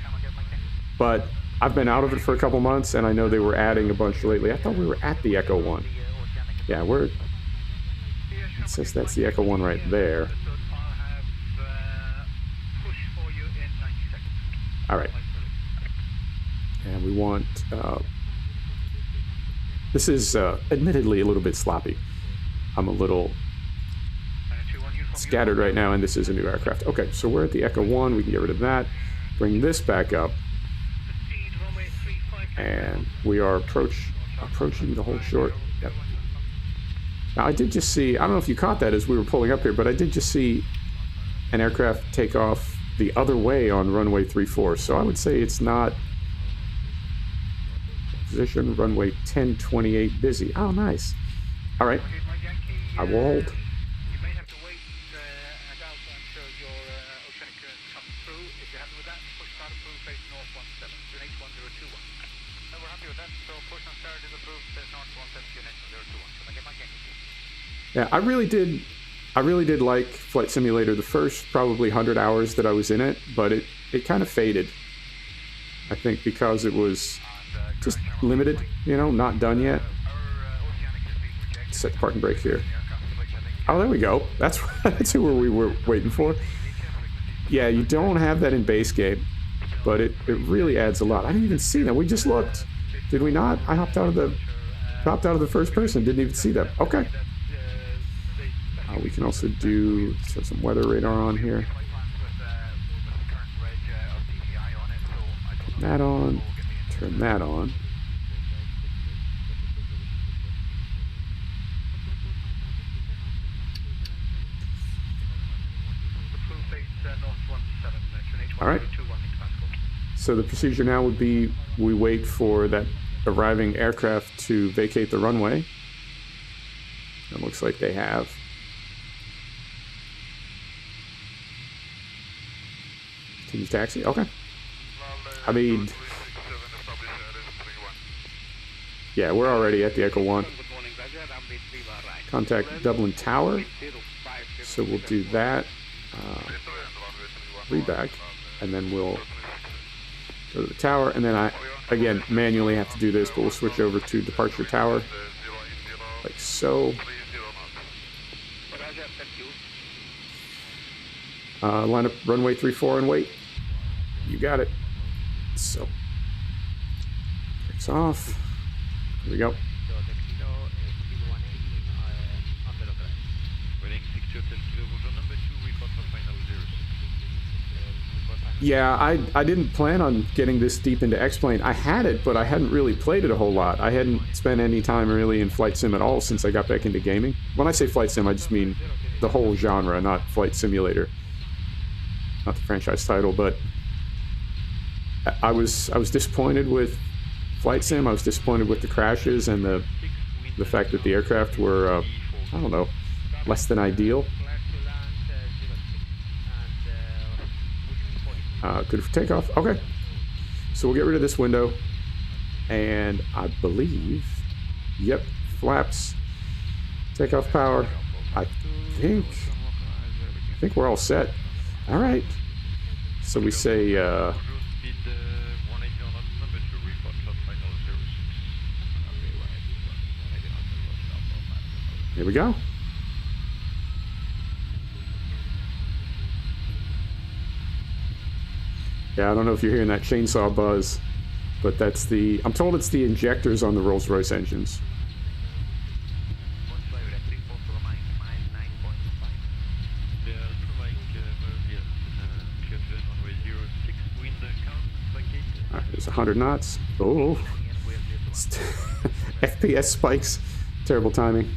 Speaker 1: but I've been out of it for a couple months, and I know they were adding a bunch lately. I thought we were at the Echo 1. Yeah, it says that's the Echo 1 right there. Alright. And we want, this is admittedly a little bit sloppy. I'm a little scattered right now, and this is a new aircraft. Okay, so we're at the Echo 1. We can get rid of that. Bring this back up. And we are approaching the hold short. Yep. Now, I did just see, I don't know if you caught that as we were pulling up here, but I did just see an aircraft take off the other way on runway 34. So I would say it's not position, runway 1028 busy. Oh, nice. All right. I will hold.
Speaker 2: You may have to wait until your oceanic clearance comes through. If you're happy with that, push start approved, face north 17, to H1021. No, we're happy with that, so push and start is approved, face north 17, to H1021. Can I get my game?
Speaker 1: Yeah, I really did like Flight Simulator the first probably 100 hours that I was in it, but it kind of faded. I think because it was just limited, not done yet. Set the parking brake here. Oh, there we go. That's who we were waiting for. Yeah, you don't have that in base game, but it really adds a lot. I didn't even see them. We just looked. Did we not? I hopped out of the first person. Didn't even see them. Okay. We can also do some weather radar on here. Turn that on. Turn that on.
Speaker 2: North 17, H1
Speaker 1: All right.
Speaker 2: 21 Pascal.
Speaker 1: So the procedure now would be we wait for that arriving aircraft to vacate the runway. It looks like they have. Continue taxi. Okay. I mean, yeah, we're already at the Echo 1. Contact Dublin Tower. So we'll do that. Read back. And then we'll go to the tower. And then I, again, manually have to do this, but we'll switch over to departure tower. Like so. Line up runway 34 and wait. You got it. So, brakes off. Here we go. Yeah, I didn't plan on getting this deep into X-Plane. I had it, but I hadn't really played it a whole lot. I hadn't spent any time really in flight sim at all since I got back into gaming. When I say flight sim, I just mean the whole genre, not flight simulator. Not the franchise title, but I was disappointed with flight sim. I was disappointed with the crashes and the fact that the aircraft were I don't know, less than ideal. Good for takeoff. Okay, so we'll get rid of this window, and I believe, yep, flaps, takeoff power. I think we're all set. All right. So we say, here we go. Yeah, I don't know if you're hearing that chainsaw buzz, but that's the, I'm told it's the injectors on the Rolls-Royce engines. All right, there's 100 knots. Oh, FPS spikes. Terrible timing.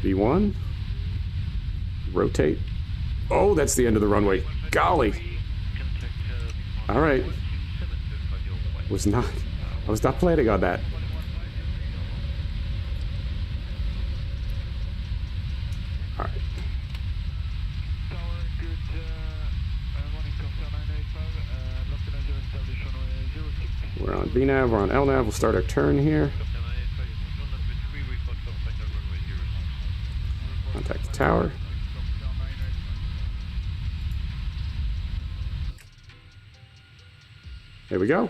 Speaker 1: V1. Rotate. Oh, that's the end of the runway. Golly. All right. I was not planning on that. All right. We're on VNAV, we're on LNAV. We'll start our turn here. Contact the tower. There we go.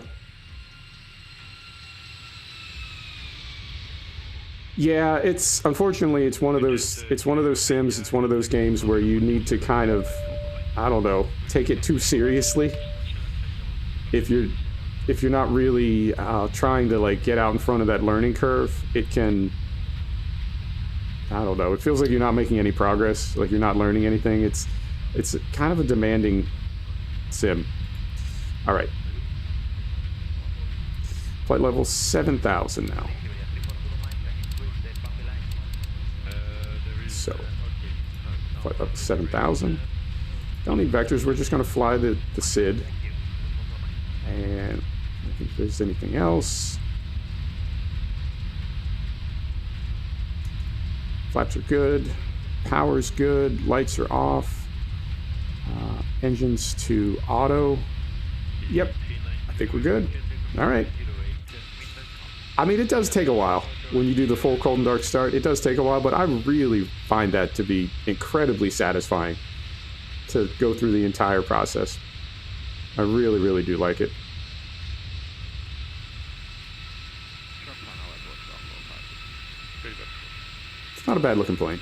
Speaker 1: Yeah, it's unfortunately it's one of those sims, it's one of those games where you need to kind of, I don't know, take it too seriously. If you're not really trying to like get out in front of that learning curve, it can, I don't know, it feels like you're not making any progress, like you're not learning anything. It's kind of a demanding sim. All right. Flight level 7,000 now. So, flight level 7,000. Don't need vectors, we're just going to fly the SID. And I don't think there's anything else. Flaps are good. Power's good. Lights are off. Engines to auto. Yep, I think we're good. All right. I mean, it does take a while when you do the full cold and dark start. It does take a while, but I really find that to be incredibly satisfying to go through the entire process. I really, really do like it. It's not a bad looking plane.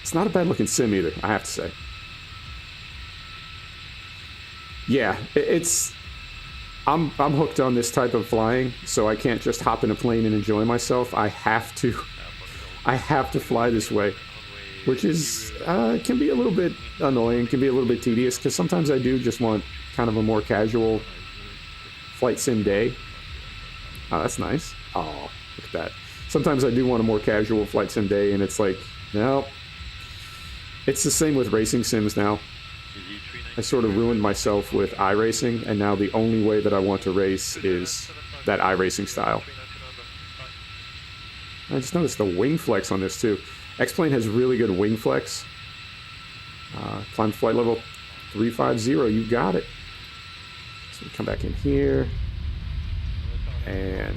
Speaker 1: It's not a bad looking sim either, I have to say. Yeah, I'm hooked on this type of flying, so I can't just hop in a plane and enjoy myself. I have to fly this way, which is can be a little bit annoying, can be a little bit tedious, because sometimes I do just want kind of a more casual flight sim day. Oh, that's nice. Oh, look at that. Sometimes I do want a more casual flight sim day, and it's like No. It's the same with racing sims now. I sort of ruined myself with iRacing, and now the only way that I want to race is that iRacing style. I just noticed the wing flex on this too. X-Plane has really good wing flex. Climb flight level 350, you got it. So we come back in here, and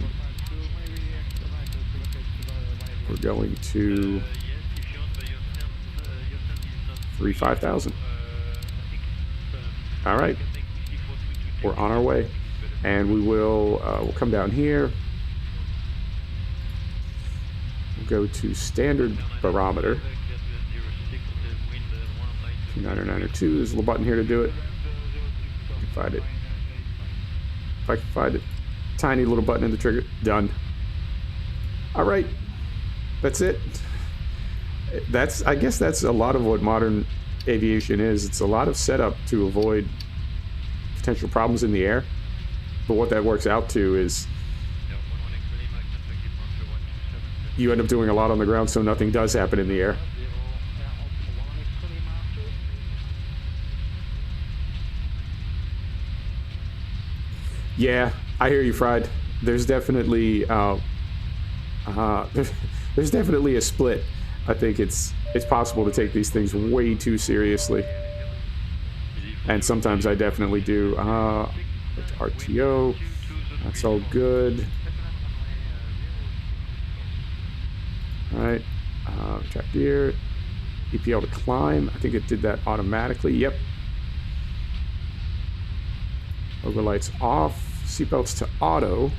Speaker 1: we're going to 35,000. All right, we're on our way, and we'll come down here. We'll go to standard barometer. 2902. There's a little button here to do it. I can find it. If I can find it, tiny little button in the trigger. Done. All right, that's it. I guess that's a lot of what modern aviation is. It's a lot of setup to avoid potential problems in the air, but what that works out to is you end up doing a lot on the ground so nothing does happen in the air. Yeah, I hear you, Fried. There's definitely there's definitely a split. I think it's possible to take these things way too seriously, and sometimes I definitely do. RTO, that's all good. All right, track gear, EPL to climb. I think it did that automatically. Yep. Overlights off. Seatbelts to auto.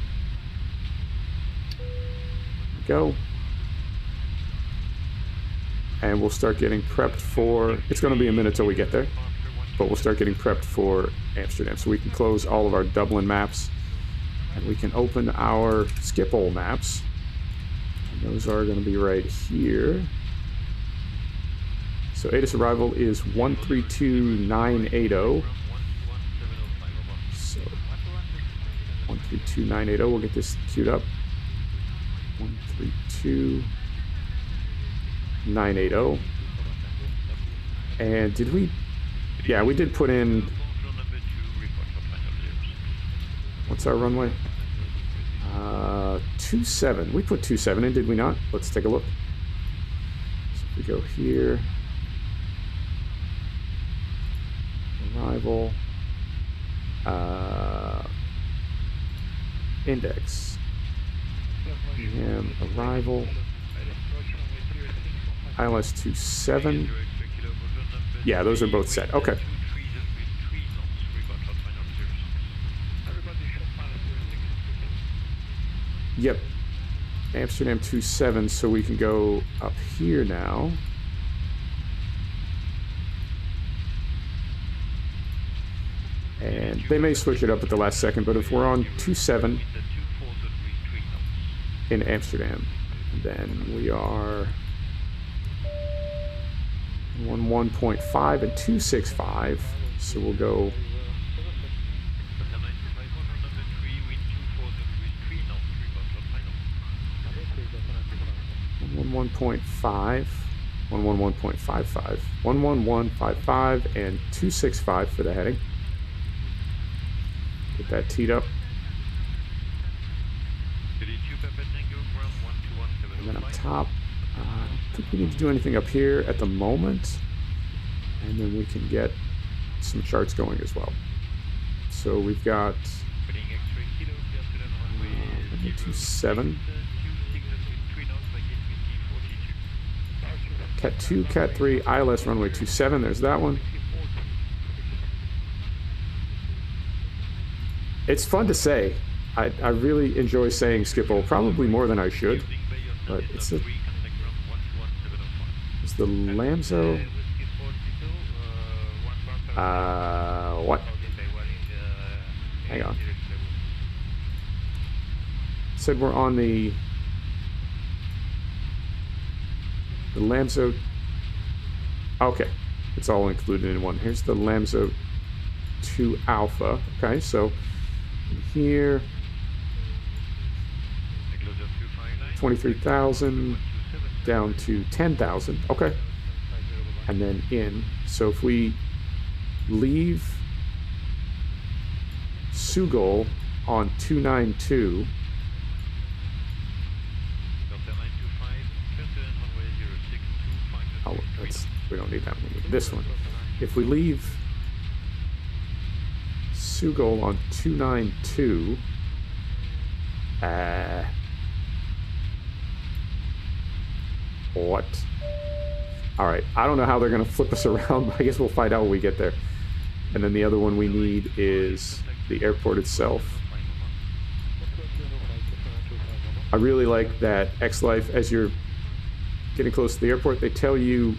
Speaker 1: Go. And we'll start getting prepped for, it's going to be a minute till we get there, but we'll start getting prepped for Amsterdam. So we can close all of our Dublin maps, and we can open our Schiphol maps. And those are going to be right here. So ATIS arrival is 132980. So 132980, we'll get this queued up. 132980. And did we, yeah, we did put in, what's our runway? 27. We put 27 in, did we not? Let's take a look. So if we go here, arrival, index, EHAM arrival, ILS 27. Yeah, those are both set. Okay. Yep. Amsterdam 27, so we can go up here now. And they may switch it up at the last second, but if we're on 27 in Amsterdam, then we are on 1.5 and 265, so we'll go 111.5, 111.55, 11155, and 265 for the heading. Get that teed up. And then up top, I don't think we need to do anything up here at the moment. And then we can get some charts going as well. So we've got 27. Cat 2, Cat 3, ILS runway 27, there's that one. It's fun to say. I really enjoy saying Schiphol, probably more than I should, but it's the Lamzo. What? Hang on. Said we're on the Lamzo. Okay, it's all included in one. Here's the Lamzo 2 Alpha. Okay, so here 23,000. down to 10,000. Okay. And then in. So if we leave Sugol on 292. Oh, we don't need that one. We need this one. If we leave Sugol on 292, what? All right, I don't know how they're going to flip us around, but I guess we'll find out when we get there. And then the other one we need is the airport itself. I really like that X-Life, as you're getting close to the airport, they tell you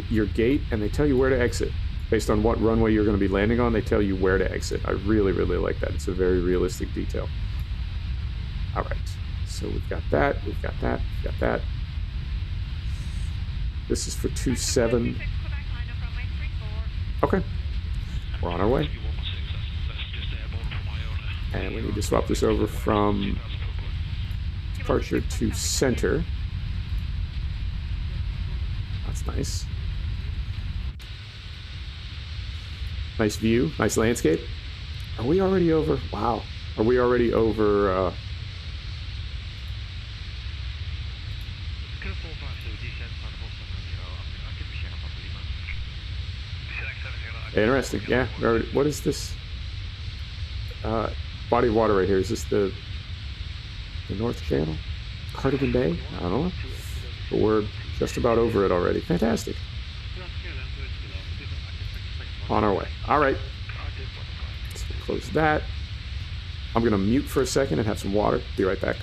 Speaker 1: your gate, and they tell you where to exit. Based on what runway you're going to be landing on, they tell you where to exit. I really, really like that. It's a very realistic detail. All right, so we've got that, we've got that, we've got that. This is for 27. Okay, we're on our way. And we need to swap this over from departure to center. That's nice. Nice view, nice landscape. Are we already over? Wow. Are we already over? Interesting. Yeah. What is this? Body of water right here. Is this the North Channel? Cardigan Bay? I don't know. But we're just about over it already. Fantastic. On our way. All right. So we'll close that. I'm going to mute for a second and have some water. Be right back.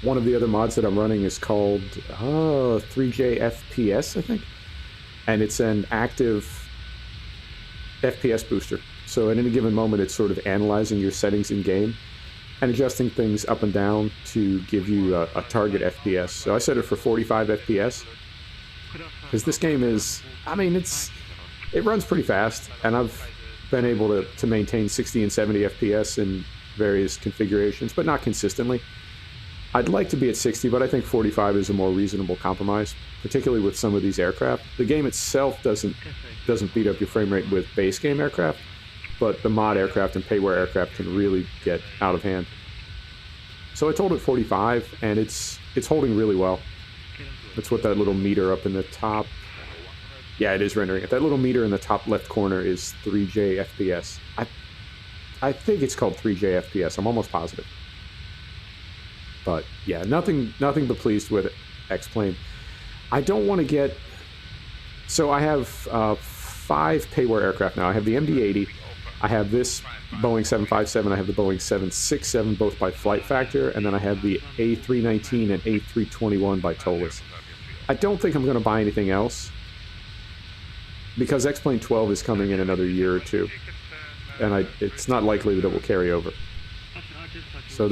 Speaker 1: One of the other mods that I'm running is called 3J FPS, I think. And it's an active FPS booster. So at any given moment, it's sort of analyzing your settings in game and adjusting things up and down to give you a target FPS. So I set it for 45 FPS. Because this game is, I mean, it runs pretty fast. And I've been able to maintain 60 and 70 FPS in various configurations, but not consistently. I'd like to be at 60, but I think 45 is a more reasonable compromise, particularly with some of these aircraft. The game itself doesn't beat up your frame rate with base game aircraft, but the mod aircraft and payware aircraft can really get out of hand. So I told it 45, and it's holding really well. That's what that little meter up in the top... Yeah, it is rendering it. That little meter in the top left corner is 3J FPS. I think it's called 3J FPS. I'm almost positive. But yeah, nothing but pleased with X-Plane. I don't want to get... So I have 5 payware aircraft now. I have the MD-80. I have this Boeing 757. I have the Boeing 767, both by Flight Factor. And then I have the A319 and A321 by Tolis. I don't think I'm going to buy anything else, because X-Plane 12 is coming in another year or two. And it's not likely that it will carry over. So I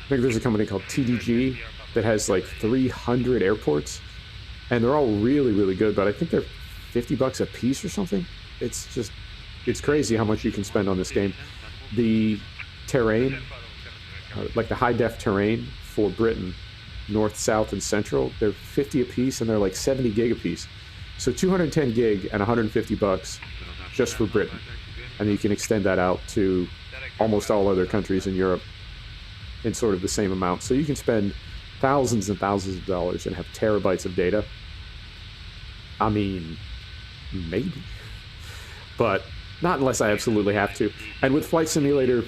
Speaker 1: think there's a company called TDG that has like 300 airports, and they're all really, really good, but I think they're $50 a piece or something. It's crazy how much you can spend on this game. The terrain, like the high-def terrain for Britain, North, South, and Central, they're 50 a piece, and they're like 70 gig a piece. So 210 gig and $150 just for Britain. And you can extend that out to almost all other countries in Europe in sort of the same amount. So you can spend thousands and thousands of dollars and have terabytes of data. I mean, maybe. But not unless I absolutely have to. And with Flight Simulator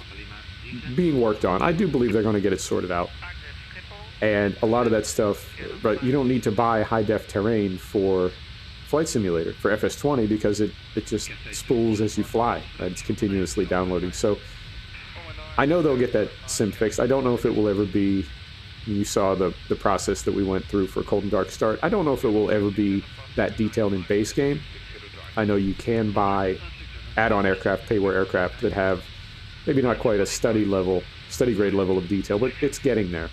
Speaker 1: being worked on, I do believe they're going to get it sorted out. And a lot of that stuff, but you don't need to buy high-def terrain for Flight Simulator, for FS20, because it just spools as you fly. Right? It's continuously downloading. So I know they'll get that sim fixed. I don't know if it will ever be... You saw the process that we went through for Cold and Dark Start. I don't know if it will ever be that detailed in base game. I know you can buy add-on aircraft, payware aircraft that have maybe not quite a study grade level of detail, but it's getting there.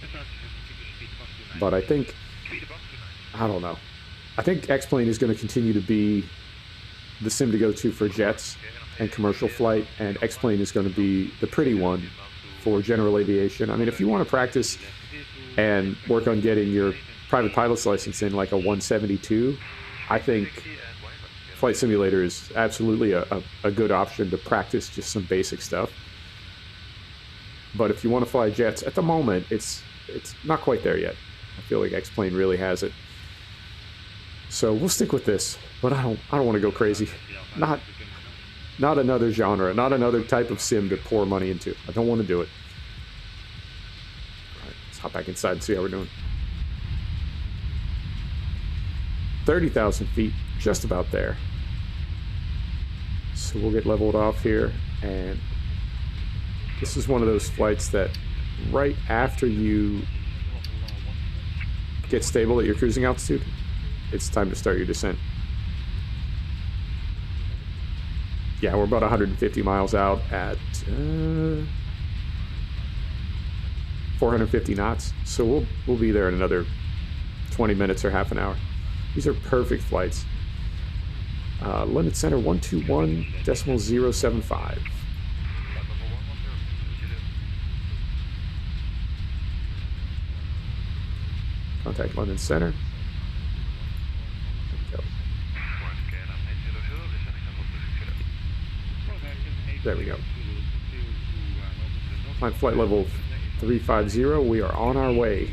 Speaker 1: But I think, I don't know. I think X-Plane is going to continue to be the sim to go to for jets and commercial flight, and X-Plane is going to be the pretty one for general aviation. I mean, if you want to practice and work on getting your private pilot's license in like a 172, I think Flight Simulator is absolutely a good option to practice just some basic stuff. But if you want to fly jets, at the moment, it's not quite there yet. I feel like X-Plane really has it. So we'll stick with this, but I don't want to go crazy. Not another genre, not another type of sim to pour money into. I don't want to do it. All right, let's hop back inside and see how we're doing. 30,000 feet, just about there. So we'll get leveled off here, and this is one of those flights that right after you get stable at your cruising altitude, it's time to start your descent. Yeah, we're about 150 miles out at 450 knots, so we'll be there in another 20 minutes or half an hour. These are perfect flights. London Center 121.075. Contact London Center. There we go. Climb flight level 350. We are on our way.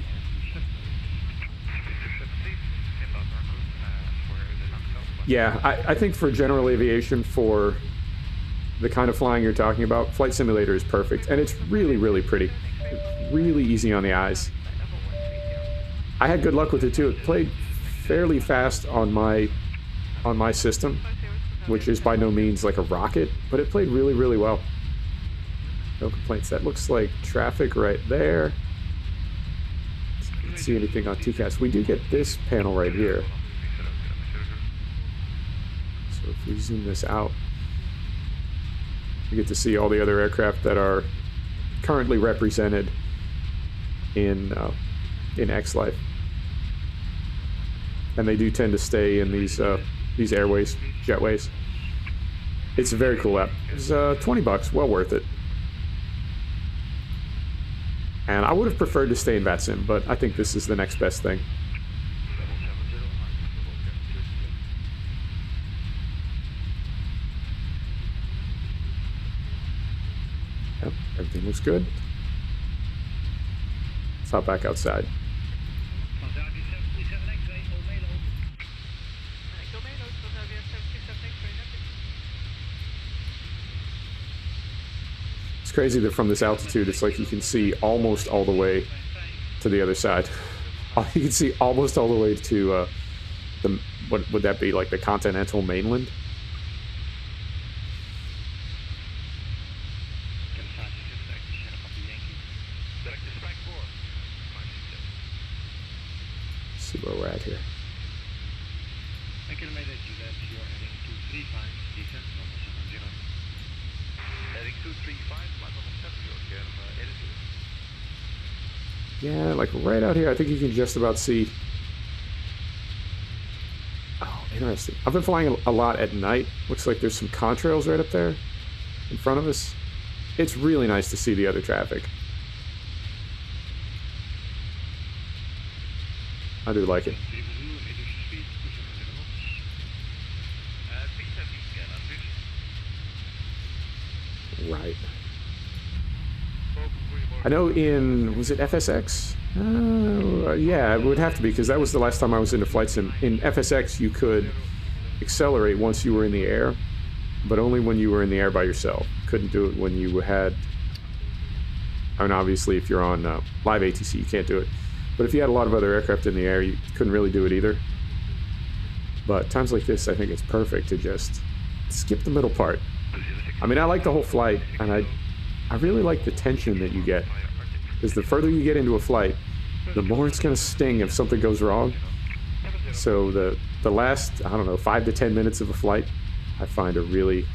Speaker 1: Yeah, I think for general aviation, for the kind of flying you're talking about, Flight Simulator is perfect. And it's really, really pretty. Really easy on the eyes. I had good luck with it too. It played fairly fast on my system, which is by no means like a rocket, but it played really, really well. No complaints. That looks like traffic right there. Can't see anything on TCAS. We do get this panel right here. So if we zoom this out, we get to see all the other aircraft that are currently represented in X-Life. And they do tend to stay in these airways, jetways. It's a very cool app. It's $20, well worth it. And I would have preferred to stay in VATSIM, but I think this is the next best thing. Yep, everything looks good. Let's hop back outside. It's crazy that from this altitude, it's like you can see almost all the way to the other side. You can see almost all the way to what would that be, like the continental mainland? Let's see where we're at here. Yeah, like right out here, I think you can just about see. Oh, interesting. I've been flying a lot at night. Looks like there's some contrails right up there in front of us. It's really nice to see the other traffic. I do like it. Right. I know was it FSX? Yeah, it would have to be, because that was the last time I was into flight sim. In FSX, you could accelerate once you were in the air, but only when you were in the air by yourself. Couldn't do it when you had... I mean, obviously, if you're on live ATC, you can't do it. But if you had a lot of other aircraft in the air, you couldn't really do it either. But times like this, I think it's perfect to just skip the middle part. I mean, I like the whole flight, and I I really like the tension that you get. Because the further you get into a flight, the more it's going to sting if something goes wrong. So the last, I don't know, 5 to 10 minutes of a flight, I find are really,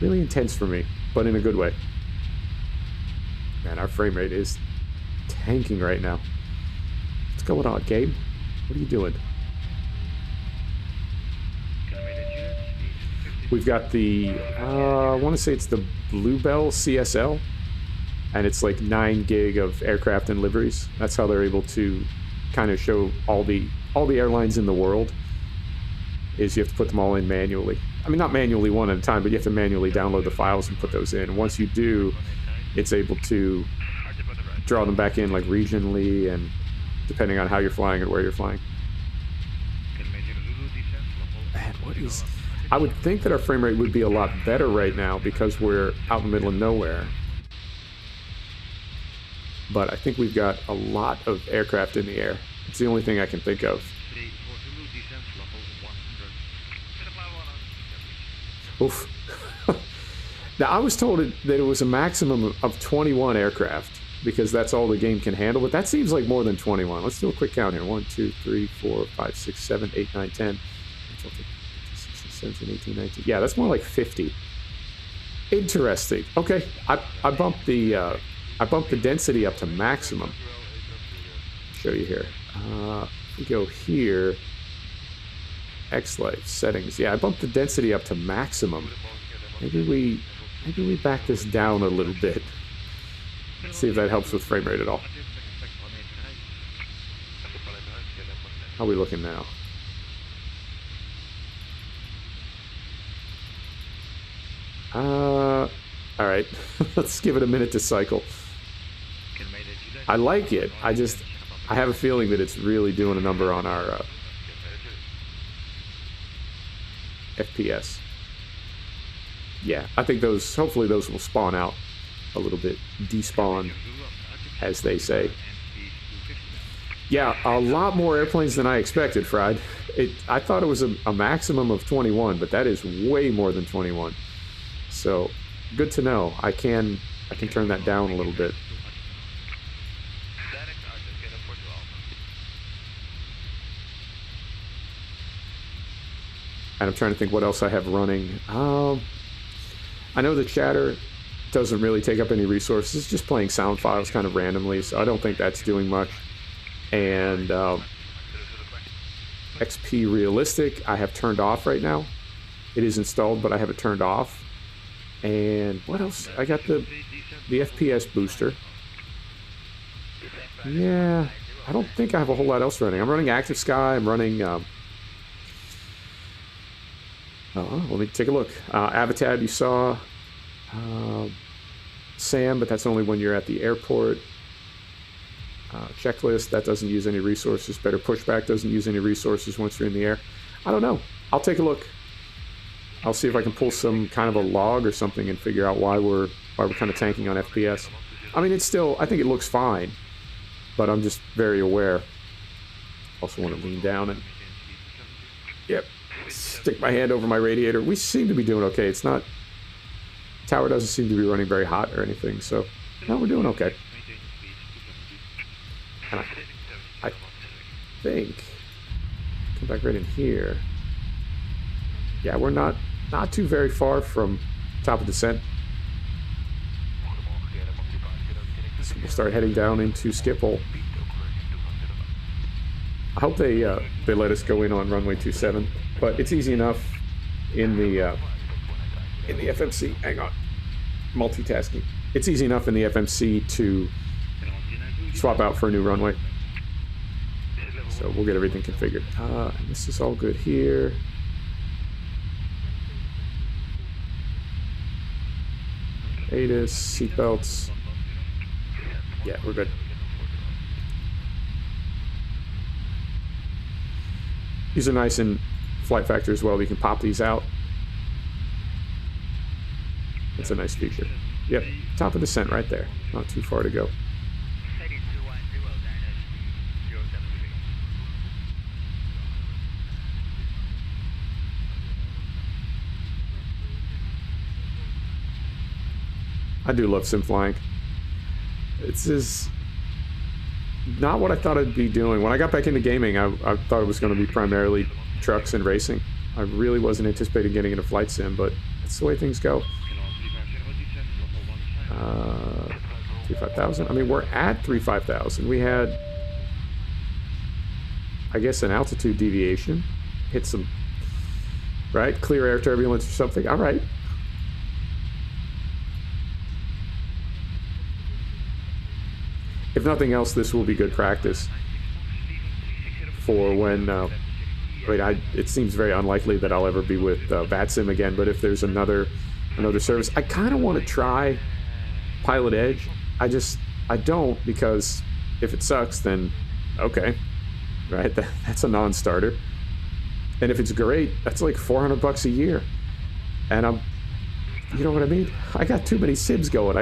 Speaker 1: really intense for me, but in a good way. Man, our frame rate is tanking right now. What's going on, Gabe? What are you doing? We've got the, I want to say it's the Bluebell CSL, and it's like 9 gig of aircraft and liveries. That's how they're able to kind of show all the airlines in the world, is you have to put them all in manually. I mean, not manually one at a time, but you have to manually download the files and put those in. Once you do, it's able to draw them back in like regionally and depending on how you're flying and where you're flying. Man, what is... I would think that our frame rate would be a lot better right now because we're out in the middle of nowhere. But I think we've got a lot of aircraft in the air. It's the only thing I can think of. Oof. Now, I was told that it was a maximum of 21 aircraft because that's all the game can handle, but that seems like more than 21. Let's do a quick count here. 1, 2, 3, 4, 5, 6, 7, 8, 9, 10, 17, 18, 19. Yeah, that's more like 50. Interesting. Okay, I bumped the density up to maximum. Show you here. We go here. X-Life settings. Yeah, I bumped the density up to maximum. Maybe we back this down a little bit. See if that helps with frame rate at all. How are we looking now? All right. Let's give it a minute to cycle. I like it. I have a feeling that it's really doing a number on our FPS. Yeah, I think hopefully those will spawn out a little bit, despawn, as they say. Yeah, a lot more airplanes than I expected, Fried. I thought it was a maximum of 21, but that is way more than 21. So, good to know. I can turn that down a little bit. And I'm trying to think what else I have running. I know the chatter doesn't really take up any resources. It's just playing sound files kind of randomly, so I don't think that's doing much. And XP Realistic I have turned off right now. It is installed, but I have it turned off. And what else? I got the FPS booster. Yeah, I don't think I have a whole lot else running. I'm running Active Sky. I'm running... let me take a look. Avatab you saw. SAM, but that's only when you're at the airport. Checklist, that doesn't use any resources. Better Pushback doesn't use any resources once you're in the air. I don't know. I'll take a look. I'll see if I can pull some kind of a log or something and figure out why we're kind of tanking on FPS. I mean, it's still, I think it looks fine, but I'm just very aware. Also want to lean down and, yep, stick my hand over my radiator. We seem to be doing okay. It's not, tower doesn't seem to be running very hot or anything, so no, we're doing okay. And I think, come back right in here. Yeah, we're not too very far from top of descent. So we'll start heading down into Schiphol. I hope they let us go in on runway 27, but it's easy enough in the FMC. Hang on, multitasking. It's easy enough in the FMC to swap out for a new runway. So we'll get everything configured. And this is all good here. ATIS, seatbelts. Yeah, we're good. These are nice in Flight Factor as well. You can pop these out. That's a nice feature. Yep, top of descent right there. Not too far to go. I do love sim flying. It's just not what I thought I'd be doing. When I got back into gaming, I thought it was going to be primarily trucks and racing. I really wasn't anticipating getting into flight sim, but that's the way things go. 35,000. I mean, we're at 35,000. We had, I guess, an altitude deviation. Hit some, right? Clear air turbulence or something. All right. If nothing else, this will be good practice for when, I mean, it seems very unlikely that I'll ever be with VATSIM again, but if there's another service, I kind of want to try Pilot Edge. I don't, because if it sucks, then okay, right? That's a non-starter. And if it's great, that's like $400 a year. And you know what I mean? I got too many sims going.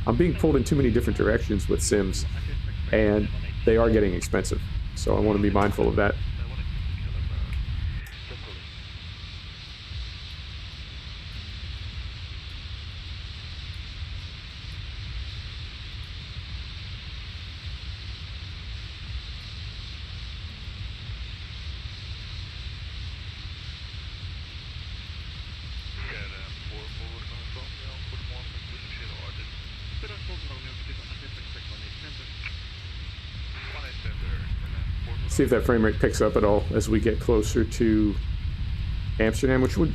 Speaker 1: I'm being pulled in too many different directions with sims, and they are getting expensive. So I want to be mindful of that. See if that frame rate picks up at all as we get closer to Amsterdam, which would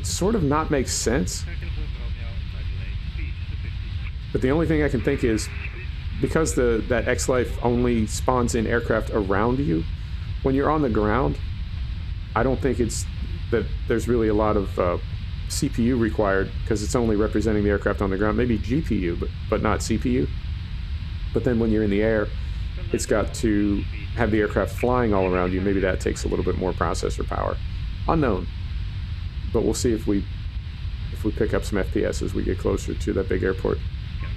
Speaker 1: sort of not make sense. But the only thing I can think is, because that X-Life only spawns in aircraft around you, when you're on the ground, I don't think it's that there's really a lot of CPU required, because it's only representing the aircraft on the ground. Maybe GPU, but not CPU. But then when you're in the air, it's got to have the aircraft flying all around you. Maybe that takes a little bit more processor power. Unknown. But we'll see if we pick up some FPS as we get closer to that big airport.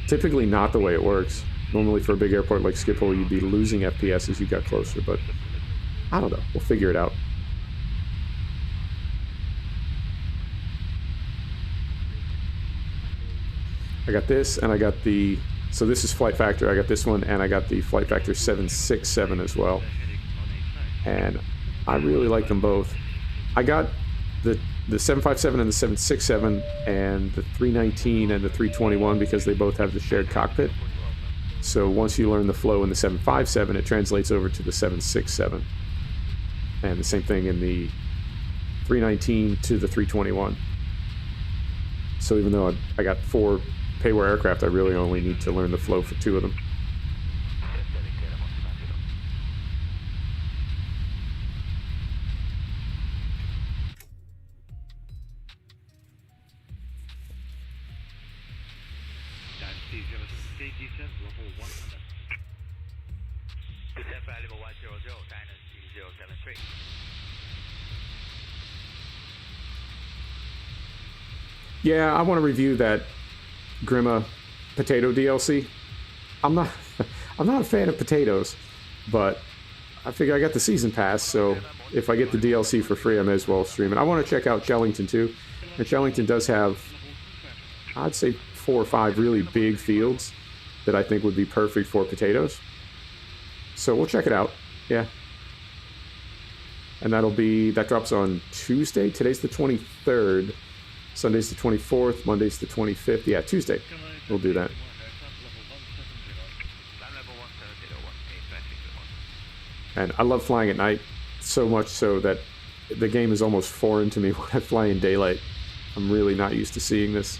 Speaker 1: Typically not the way it works. Normally for a big airport like Schiphol, you'd be losing FPS as you got closer, but I don't know. We'll figure it out. I got this, and I got the... So this is Flight Factor. I got this one, and I got the Flight Factor 767 as well. And I really like them both. I got the 757 and the 767 and the 319 and the 321 because they both have the shared cockpit. So once you learn the flow in the 757, it translates over to the 767. And the same thing in the 319 to the 321. So even though I got 4 payware aircraft, I really only need to learn the flow for 2 of them. Yeah, I want to review that Grima potato DLC. I'm not a fan of potatoes, but I figure I got the season pass, so if I get the DLC for free, I may as well stream it. I want to check out Shellington too, and Shellington does have, I'd say, 4 or 5 really big fields that I think would be perfect for potatoes. So we'll check it out. Yeah. And that drops on Tuesday. Today's the 23rd. Sunday's the 24th, Monday's the 25th. Yeah, Tuesday. We'll do that. And I love flying at night, so much so that the game is almost foreign to me when I fly in daylight. I'm really not used to seeing this.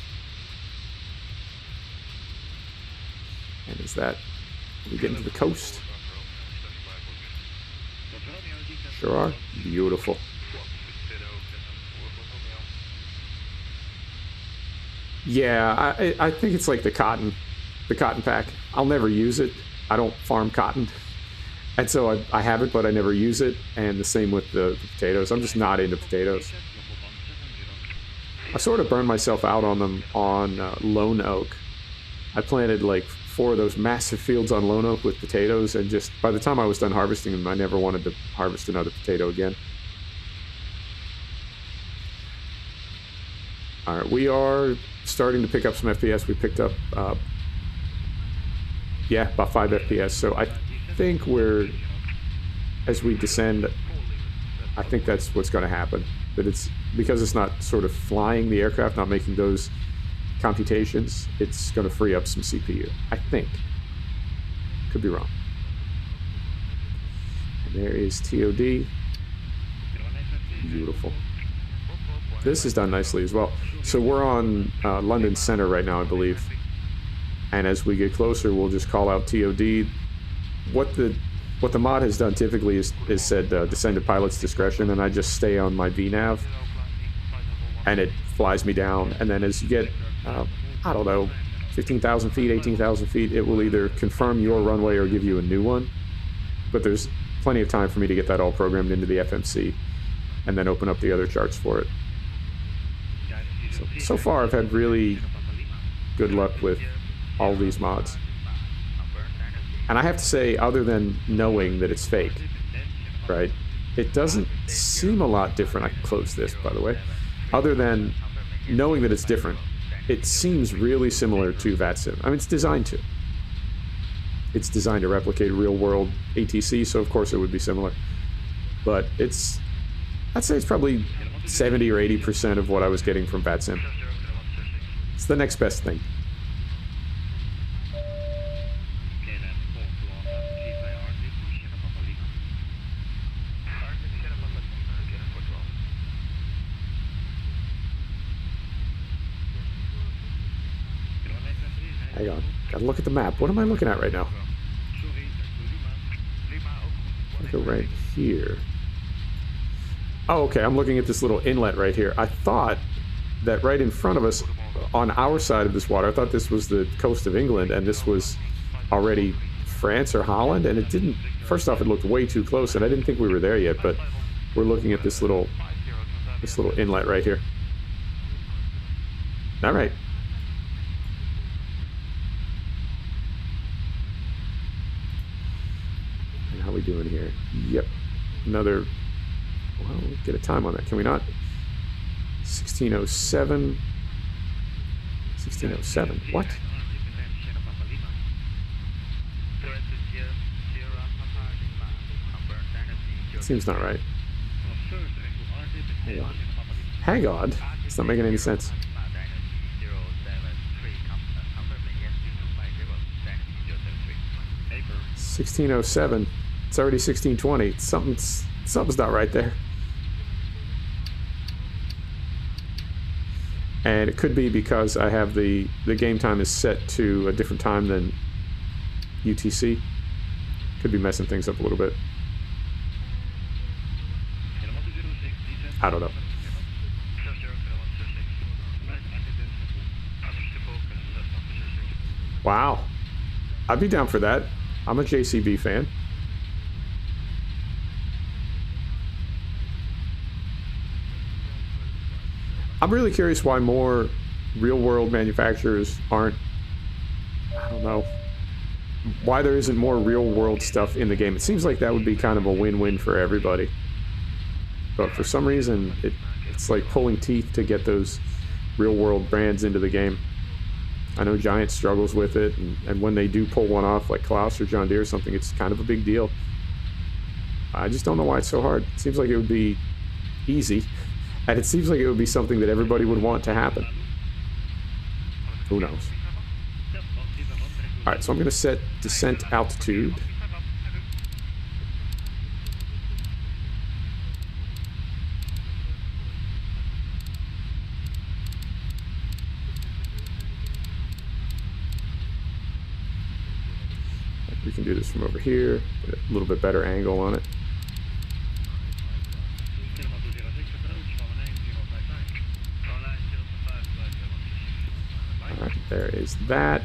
Speaker 1: And is that... Are we getting to the coast? Sure are. Beautiful. Yeah, I think it's like the cotton pack. I'll never use it. I don't farm cotton. And so I have it, but I never use it. And the same with the potatoes. I'm just not into potatoes. I sort of burned myself out on them on Lone Oak. I planted like 4 of those massive fields on Lone Oak with potatoes, and just by the time I was done harvesting them, I never wanted to harvest another potato again. All right, we are starting to pick up some FPS. We picked up, yeah, about 5 FPS. So I think we're, as we descend, I think that's what's going to happen. But it's because it's not sort of flying the aircraft, not making those computations, it's going to free up some CPU. I think. Could be wrong. And there is TOD. Beautiful. This is done nicely as well. So we're on London Center right now, I believe. And as we get closer, we'll just call out TOD. What the mod has done typically is said descend at pilot's discretion, and I just stay on my VNav, and it flies me down. And then as you get, I don't know, 15,000 feet, 18,000 feet, it will either confirm your runway or give you a new one. But there's plenty of time for me to get that all programmed into the FMC and then open up the other charts for it. So far I've had really good luck with all these mods. And I have to say, other than knowing that it's fake, right, it doesn't seem a lot different. I can close this, by the way. Other than knowing that it's different, it seems really similar to VATSIM. I mean, it's designed to. It's designed to replicate real-world ATC, so of course it would be similar. But it's, I'd say it's probably 70 or 80% of what I was getting from VATSIM. It's the next best thing. Hang on, gotta look at the map. What am I looking at right now? I'll go right here. Oh, okay, I'm looking at this little inlet right here. I thought that right in front of us, on our side of this water, I thought this was the coast of England, and this was already France or Holland, and it didn't... First off, it looked way too close, and I didn't think we were there yet, but we're looking at this little inlet right here. All right. How we doing here? Yep. Another... Well, we'll get a time on that. Can we not? 1607. 1607. What? That seems not right. Hang on. Hang on. It's not making any sense. 1607. It's already 1620. Something's not right there. And it could be because I have the game time is set to a different time than UTC. Could be messing things up a little bit. I don't know. Wow. I'd be down for that. I'm a JCB fan. I'm really curious why more real-world manufacturers aren't, I don't know, why there isn't more real-world stuff in the game. It seems like that would be kind of a win-win for everybody. But for some reason, it's like pulling teeth to get those real-world brands into the game. I know Giant struggles with it, and when they do pull one off, like Klaus or John Deere or something, it's kind of a big deal. I just don't know why it's so hard. It seems like it would be easy. And it seems like it would be something that everybody would want to happen. Who knows? Alright, so I'm going to set descent altitude. We can do this from over here. Get a little bit better angle on it. Alright, there is that.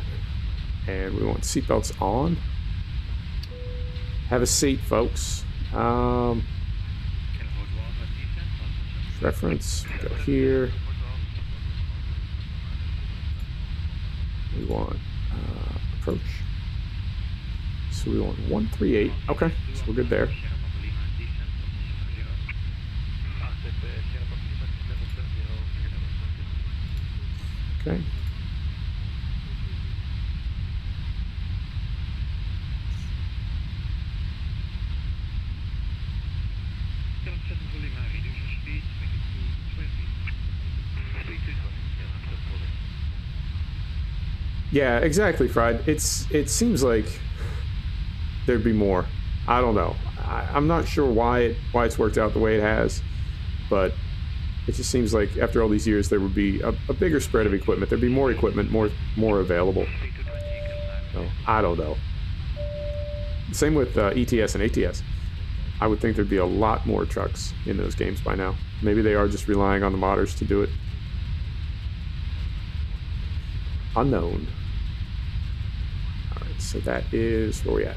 Speaker 1: And we want seatbelts on. Have a seat, folks. Reference, we go here. We want approach. So we want 138. Okay, so we're good there. Okay. Yeah, exactly, Fried. It seems like there'd be more. I don't know. I'm not sure why it's worked out the way it has, but it just seems like after all these years there would be a bigger spread of equipment. There'd be more equipment, more available. So, I don't know. Same with ETS and ATS. I would think there'd be a lot more trucks in those games by now. Maybe they are just relying on the modders to do it. Unknown. Alright, so that is where we at.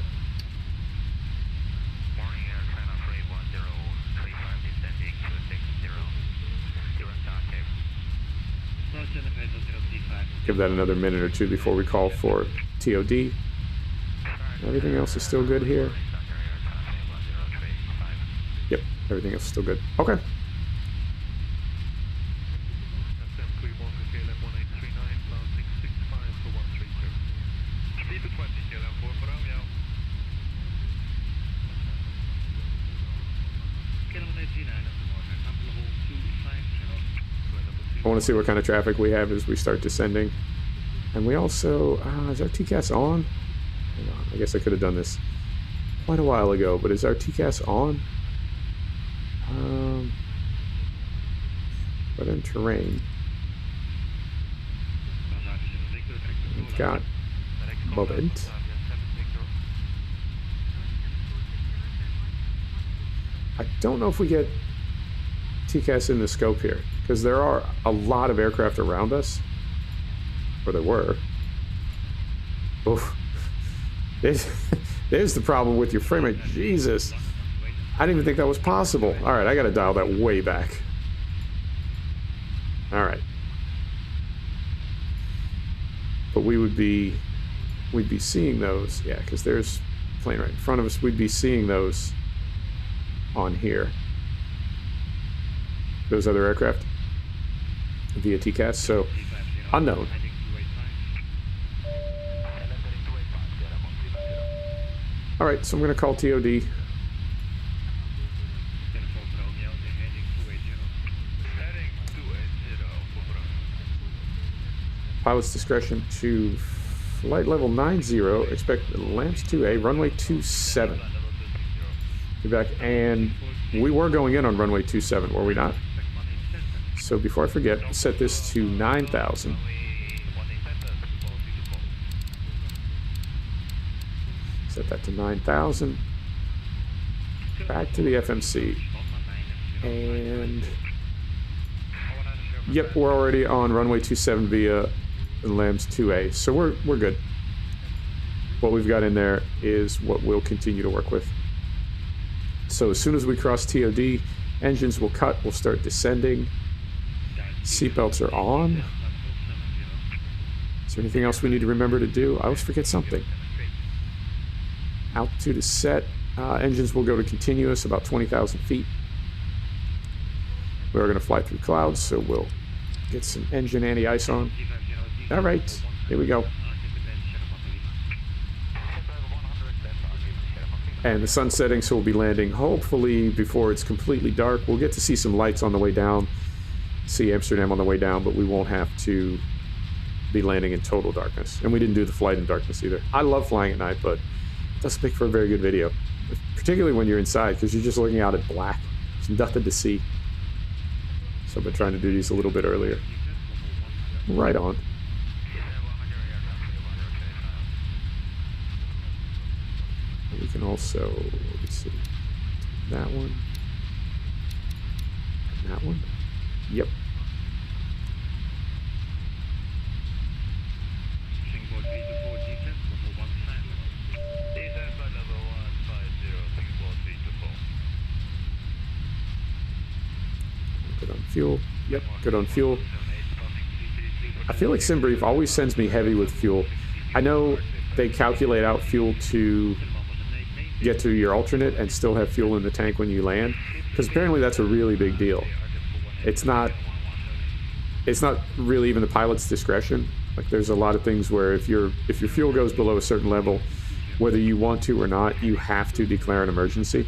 Speaker 1: Give that another minute or two before we call for TOD. Everything else is still good here. Yep, everything else is still good. Okay. I want to see what kind of traffic we have as we start descending. And we also... is our TCAS on? Hang on, I guess I could have done this quite a while ago, but is our TCAS on? Weather and terrain. We've got moment. I don't know if we get TCAS in the scope here, because there are a lot of aircraft around us. Or there were. Oof. There's the problem with your frame rate. Jesus. I didn't even think that was possible. Alright, I gotta dial that way back. Alright. But we'd be seeing those. Yeah, because there's a plane right in front of us. We'd be seeing those on here. Those other aircraft via TCAS. So, unknown. Alright, so I'm going to call TOD. Pilot's discretion to flight level 90. Expect lamps 2A, runway 27. Be back, and we were going in on runway 27, were we not? So before I forget, set this to 9,000. Set that to 9,000. Back to the FMC. And... yep, we're already on runway 27 via LAMS 2A. So we're good. What we've got in there is what we'll continue to work with. So as soon as we cross TOD, engines will cut, we'll start descending. Seatbelts are on. Is there anything else we need to remember to do? I always forget something. Altitude is set. Engines will go to continuous, about 20,000 feet. We're going to fly through clouds, so we'll get some engine anti-ice on. All right, here we go. And the sun's setting, so we'll be landing hopefully before it's completely dark. We'll get to see some lights on the way down, see Amsterdam on the way down, but we won't have to be landing in total darkness. And we didn't do the flight in darkness either. I love flying at night, but it doesn't make for a very good video, particularly when you're inside, because you're just looking out at black. There's nothing to see. So I've been trying to do these a little bit earlier. Right on. We can also, let's see, that one, and that one. Yep. Good on fuel. Yep, good on fuel. I feel like SimBrief always sends me heavy with fuel. I know they calculate out fuel to get to your alternate and still have fuel in the tank when you land, because apparently that's a really big deal. It's not it's not really even the pilot's discretion. Like there's a lot of things where if your fuel goes below a certain level, whether you want to or not, you have to declare an emergency.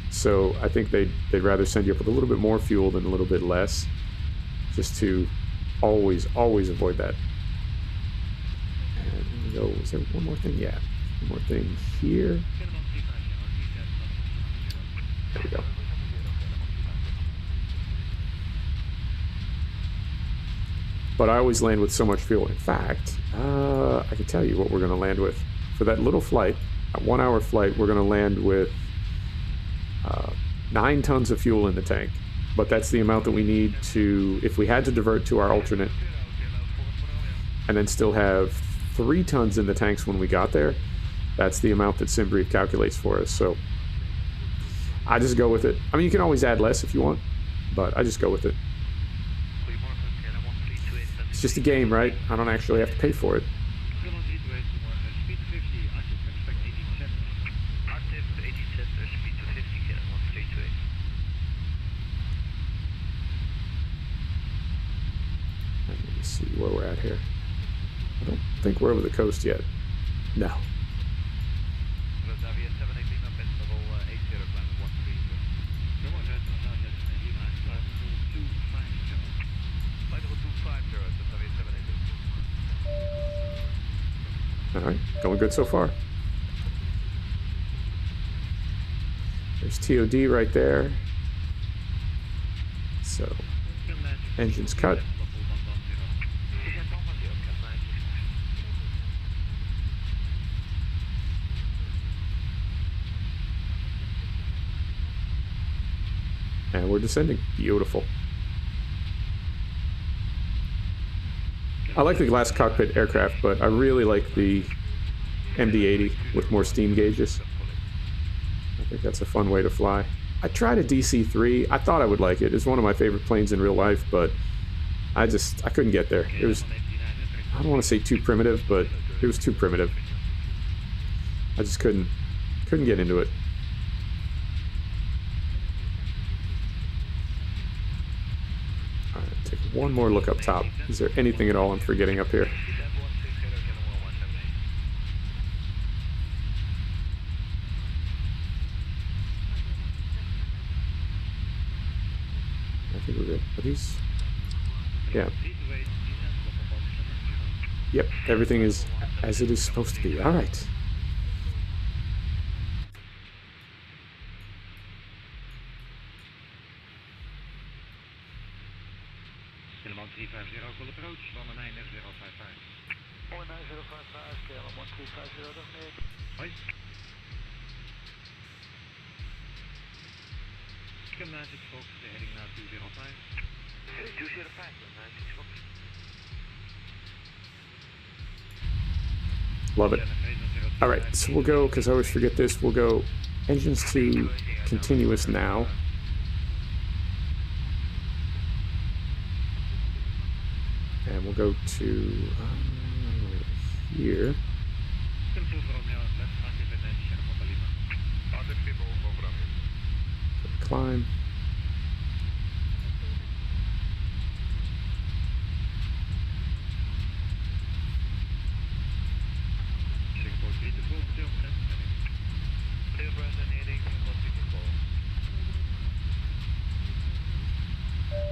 Speaker 1: So I think they'd rather send you up with a little bit more fuel than a little bit less, just to always avoid that. And here we go. Is there one more thing? Yeah, one more thing here. There we go. But I always land with so much fuel. In fact, I can tell you what we're going to land with. For that little flight, a 1 hour flight, we're going to land with 9 tons of fuel in the tank. But that's the amount that we need to, if we had to divert to our alternate, and then still have 3 tons in the tanks when we got there, that's the amount that SimBrief calculates for us. So I just go with it. I mean, you can always add less if you want, but I just go with it. It's just a game, right? I don't actually have to pay for it. Let me see where we're at here. I don't think we're over the coast yet. No. Alright, going good so far. There's TOD right there. So, engines cut. And we're descending. Beautiful. I like the glass cockpit aircraft, but I really like the MD-80 with more steam gauges. I think that's a fun way to fly. I tried a DC-3. I thought I would like it. It's one of my favorite planes in real life, but I couldn't get there. It was, I don't want to say too primitive, but it was too primitive. I just couldn't get into it. Take one more look up top. Is there anything at all I'm forgetting up here? I think we're good. Are these? Yeah. Yep, everything is as it is supposed to be. All right. Love it. All right, so we'll go, because I always forget this, we'll go engines to continuous now. And we'll go to here. Climb.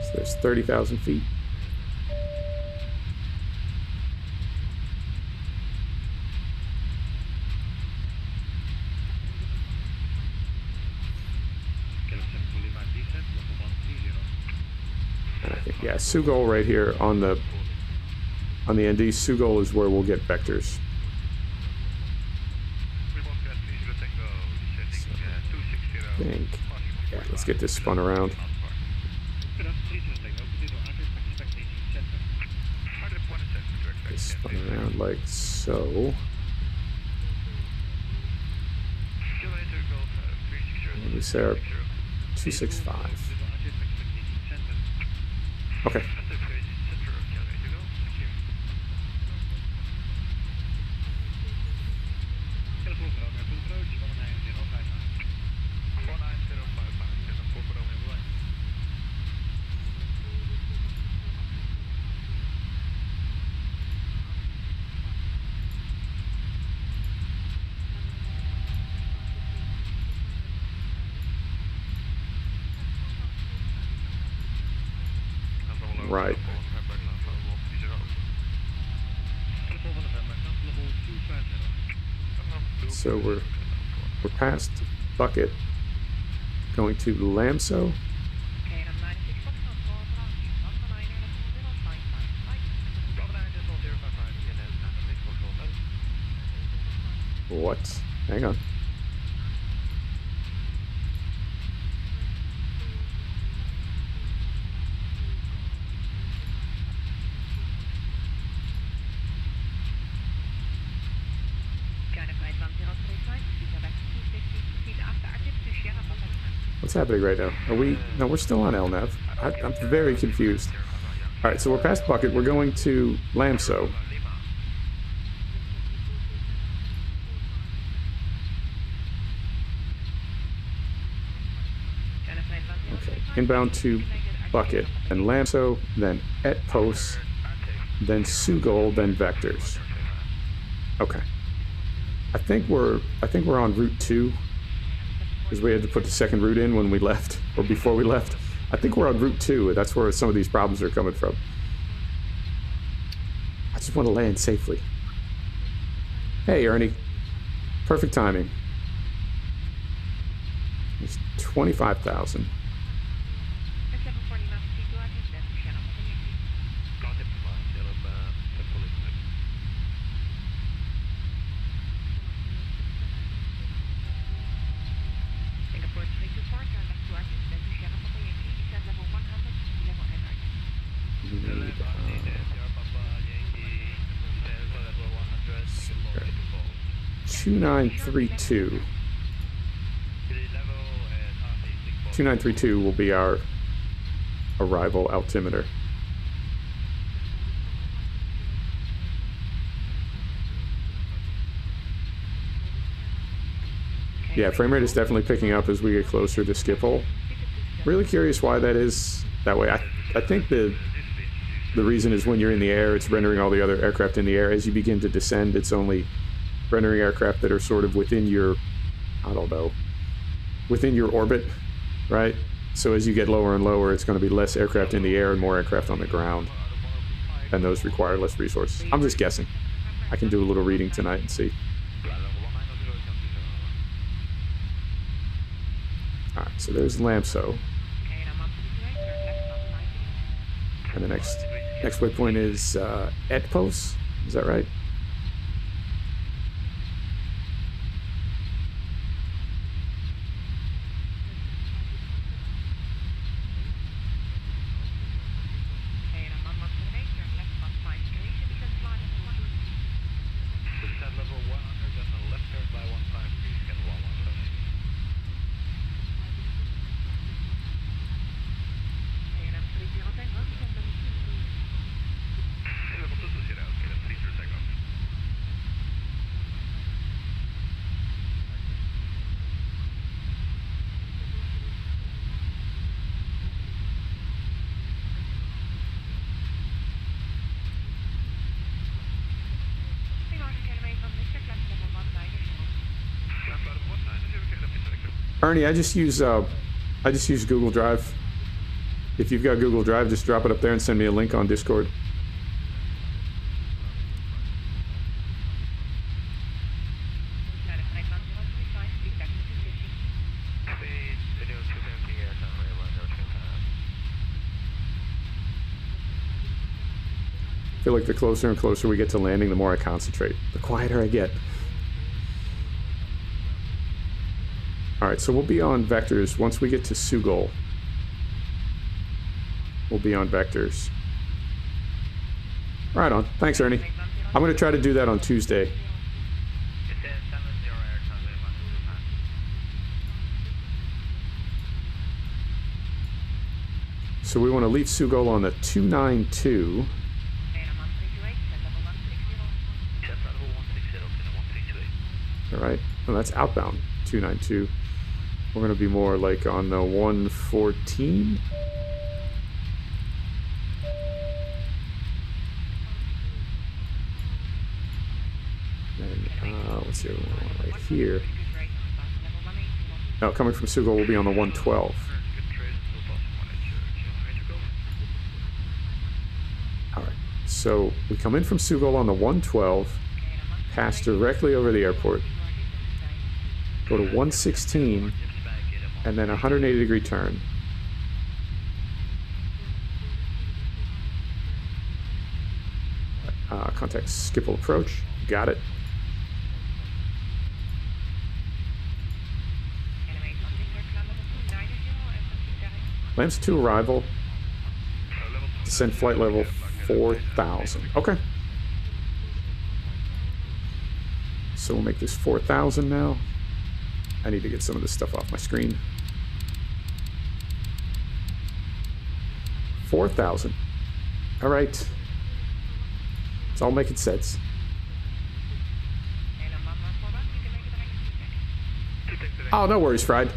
Speaker 1: So there's 30,000 feet. And I think, yeah, Sugol right here on the ND. Sugol is where we'll get vectors. So, I think, yeah, let's get this spun around. This spun around like so. And we say our 265. Okay. Right. So we're past Bucket, going to Lamso. What? Hang on. What's happening right now? Are we... No, we're still on LNAV. I'm very confused. Alright, so we're past Bucket. We're going to Lamso. Okay, inbound to Bucket, and Lamso, then Etpos, then Sugol, then Vectors. Okay. I think we're on Route 2. Because we had to put the second route in when we left, or before we left. I think we're on Route 2, that's where some of these problems are coming from. I just want to land safely. Hey, Ernie. Perfect timing. It's 25,000. Two 2932. 2932 will be our arrival altimeter. Yeah, frame rate is definitely picking up as we get closer to Schiphol. Really curious why that is that way. I think the reason is when you're in the air, it's rendering all the other aircraft in the air. As you begin to descend, it's only rendering aircraft that are sort of within your, I don't know, within your orbit, right? So as you get lower and lower, it's going to be less aircraft in the air and more aircraft on the ground. And those require less resources. I'm just guessing. I can do a little reading tonight and see. Alright, so there's Lamso. And the next waypoint is Etpos. Is that right? Ernie, I just use Google Drive. If you've got Google Drive, just drop it up there and send me a link on Discord. I feel like the closer and closer we get to landing, the more I concentrate. The quieter I get. Alright, so we'll be on vectors once we get to Sugol. We'll be on vectors. Right on. Thanks, Ernie. I'm going to try to do that on Tuesday. So we want to leave Sugol on the 292. Alright, well that's outbound 292. We're going to be more like on the 114. And let's see, right here. Now coming from Sugol, we'll be on the 112. So we come in from Sugol on the 112, pass directly over the airport, go to 116, and then a 180-degree turn. Contact Schiphol approach. Got it. Lambs 2 arrival. Descend flight level 4,000. Okay. So we'll make this 4,000 now. I need to get some of this stuff off my screen. 4,000. All right. It's all making sense. Oh, no worries, Fried.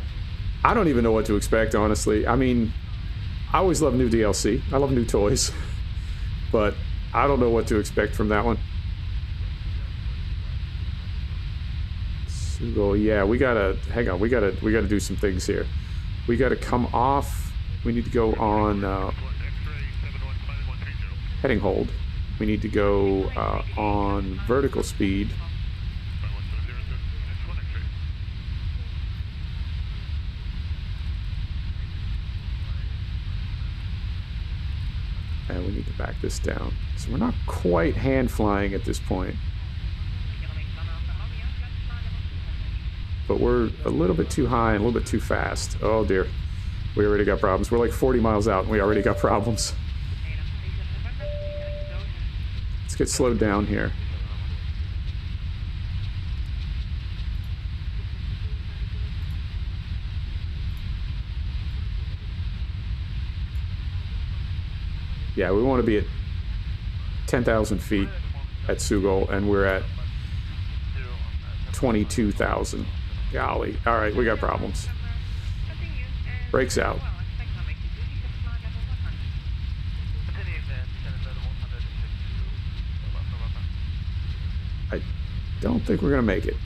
Speaker 1: I don't even know what to expect, honestly. I mean, I always love new DLC. I love new toys. But I don't know what to expect from that one. Sugol, yeah, we gotta, hang on, we gotta do some things here. We gotta come off. We need to go on heading hold. We need to go on vertical speed. And we need to back this down. So we're not quite hand flying at this point. But we're a little bit too high and a little bit too fast. Oh dear. We already got problems. We're like 40 miles out and we already got problems. Let's get slowed down here. Yeah, we want to be at 10,000 feet at Sugol, and we're at 22,000. Golly. All right, we got problems. Brakes out. I don't think we're going to make it.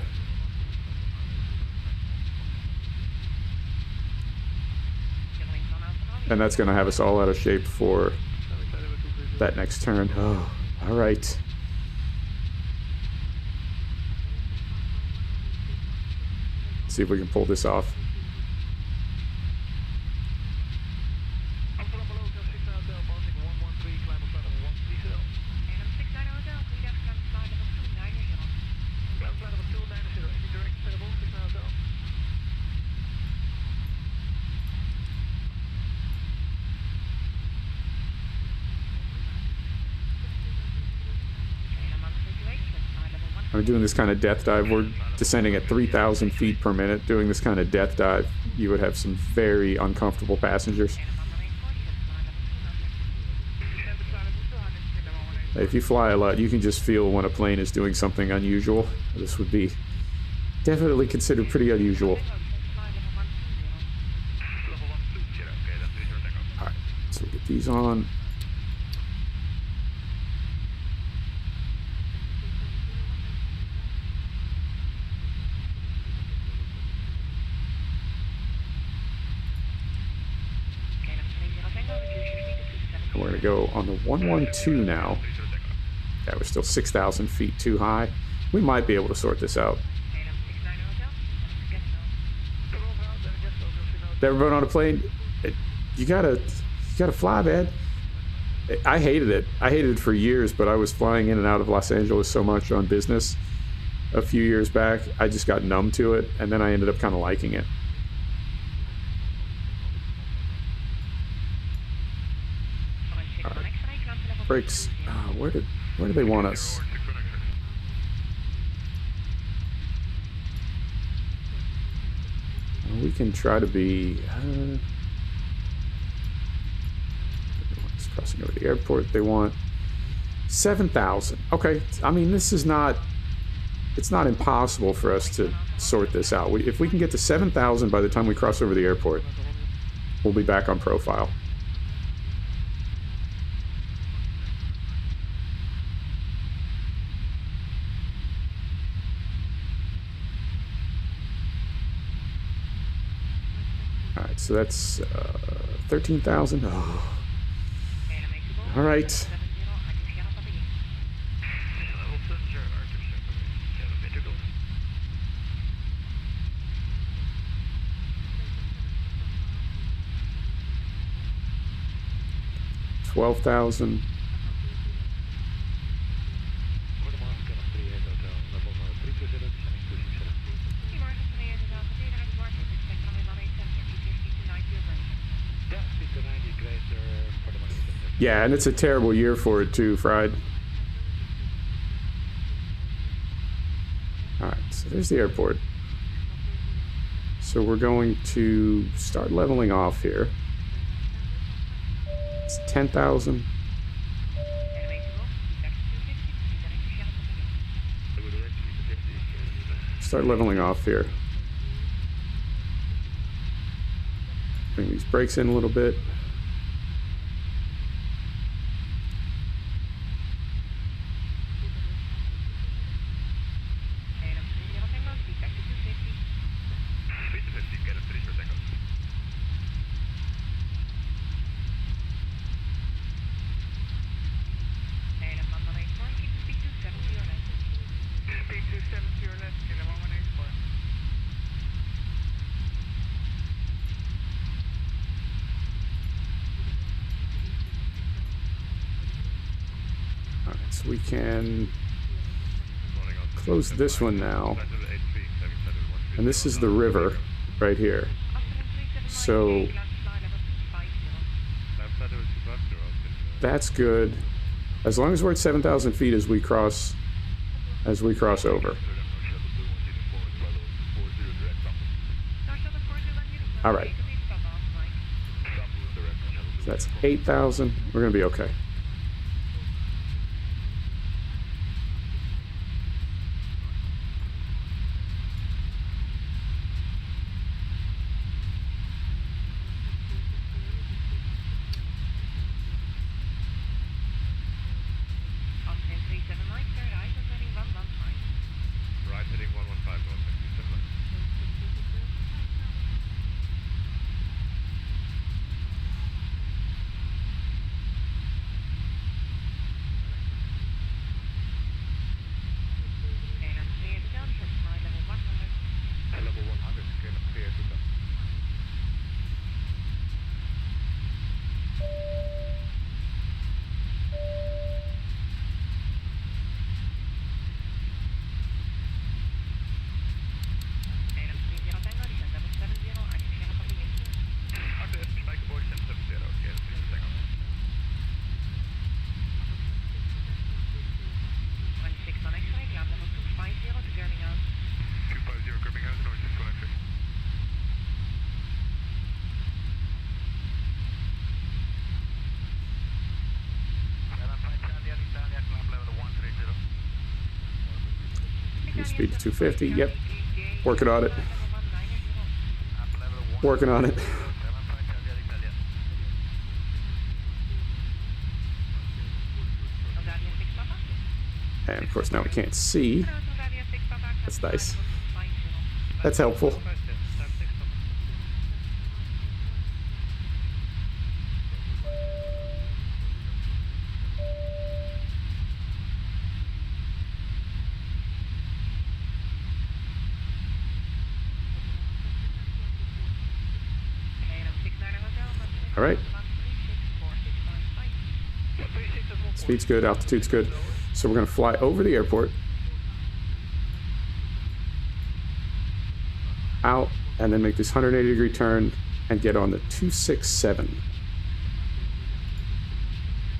Speaker 1: And that's going to have us all out of shape for that next turn. Oh, all right. See if we can pull this off. We're doing this kind of death dive. We're descending at 3,000 feet per minute. Doing this kind of death dive, you would have some very uncomfortable passengers. If you fly a lot, you can just feel when a plane is doing something unusual. This would be definitely considered pretty unusual. Alright, so we'll get these on. We're going to go on the 112 now. Yeah, we're still 6,000 feet too high. We might be able to sort this out. Never been on a plane? You gotta fly, man. I hated it. I hated it for years, but I was flying in and out of Los Angeles so much on business a few years back. I just got numb to it, and then I ended up kind of liking it. Brakes. Where do they want us? We can try to be. It's crossing over the airport. They want 7,000. Okay. I mean, this is not. It's not impossible for us to sort this out. If we can get to 7,000 by the time we cross over the airport, we'll be back on profile. Alright, so that's 13,000. Oh. Alright. 12,000. Yeah, and it's a terrible year for it too, Fried. Alright, so there's the airport. So we're going to start leveling off here. It's 10,000. Start leveling off here. Bring these brakes in a little bit. So we can close this one now. And this is the river right here. So that's good. As long as we're at 7,000 feet as we cross over. All right. So that's 8,000. We're going to be okay. Speed to 250. Yep. Working on it. Working on it. And of course now we can't see. That's nice. That's helpful. All right. Speed's good, altitude's good. So we're going to fly over the airport, out, and then make this 180-degree turn and get on the 267.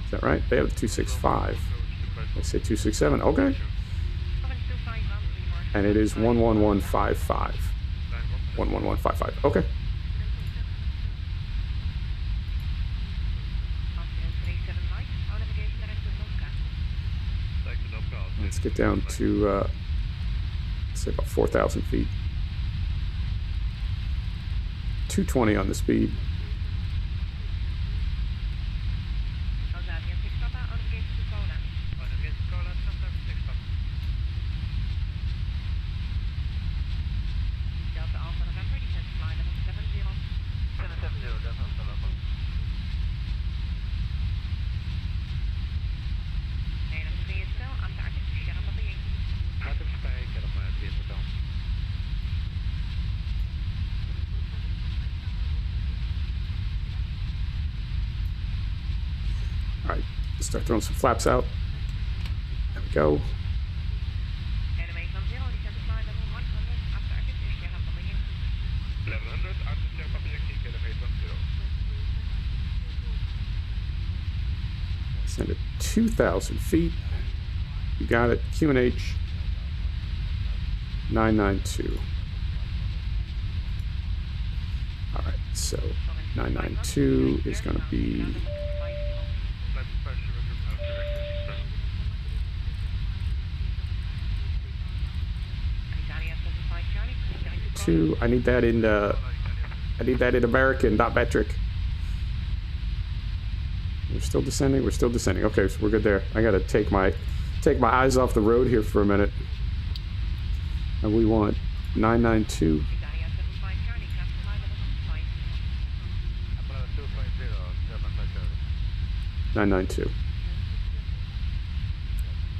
Speaker 1: Is that right? They have the 265. They say 267. Okay. And it is 11155. 11155. Okay. Let's get down to, let's say about 4,000 feet. 220 on the speed. Start throwing some flaps out. There we go.
Speaker 2: Anime from 0, descend to flight level 100, after target, EHAM coming in. Level 100, after share objective, elevate from 0.
Speaker 1: Send it 2,000 feet. You got it. QNH 992. All right, so 992 is going to be 2. I need that in American, not metric. We're still descending. We're still descending. Okay, so we're good there. I gotta take my eyes off the road here for a minute. And we want 992. 992.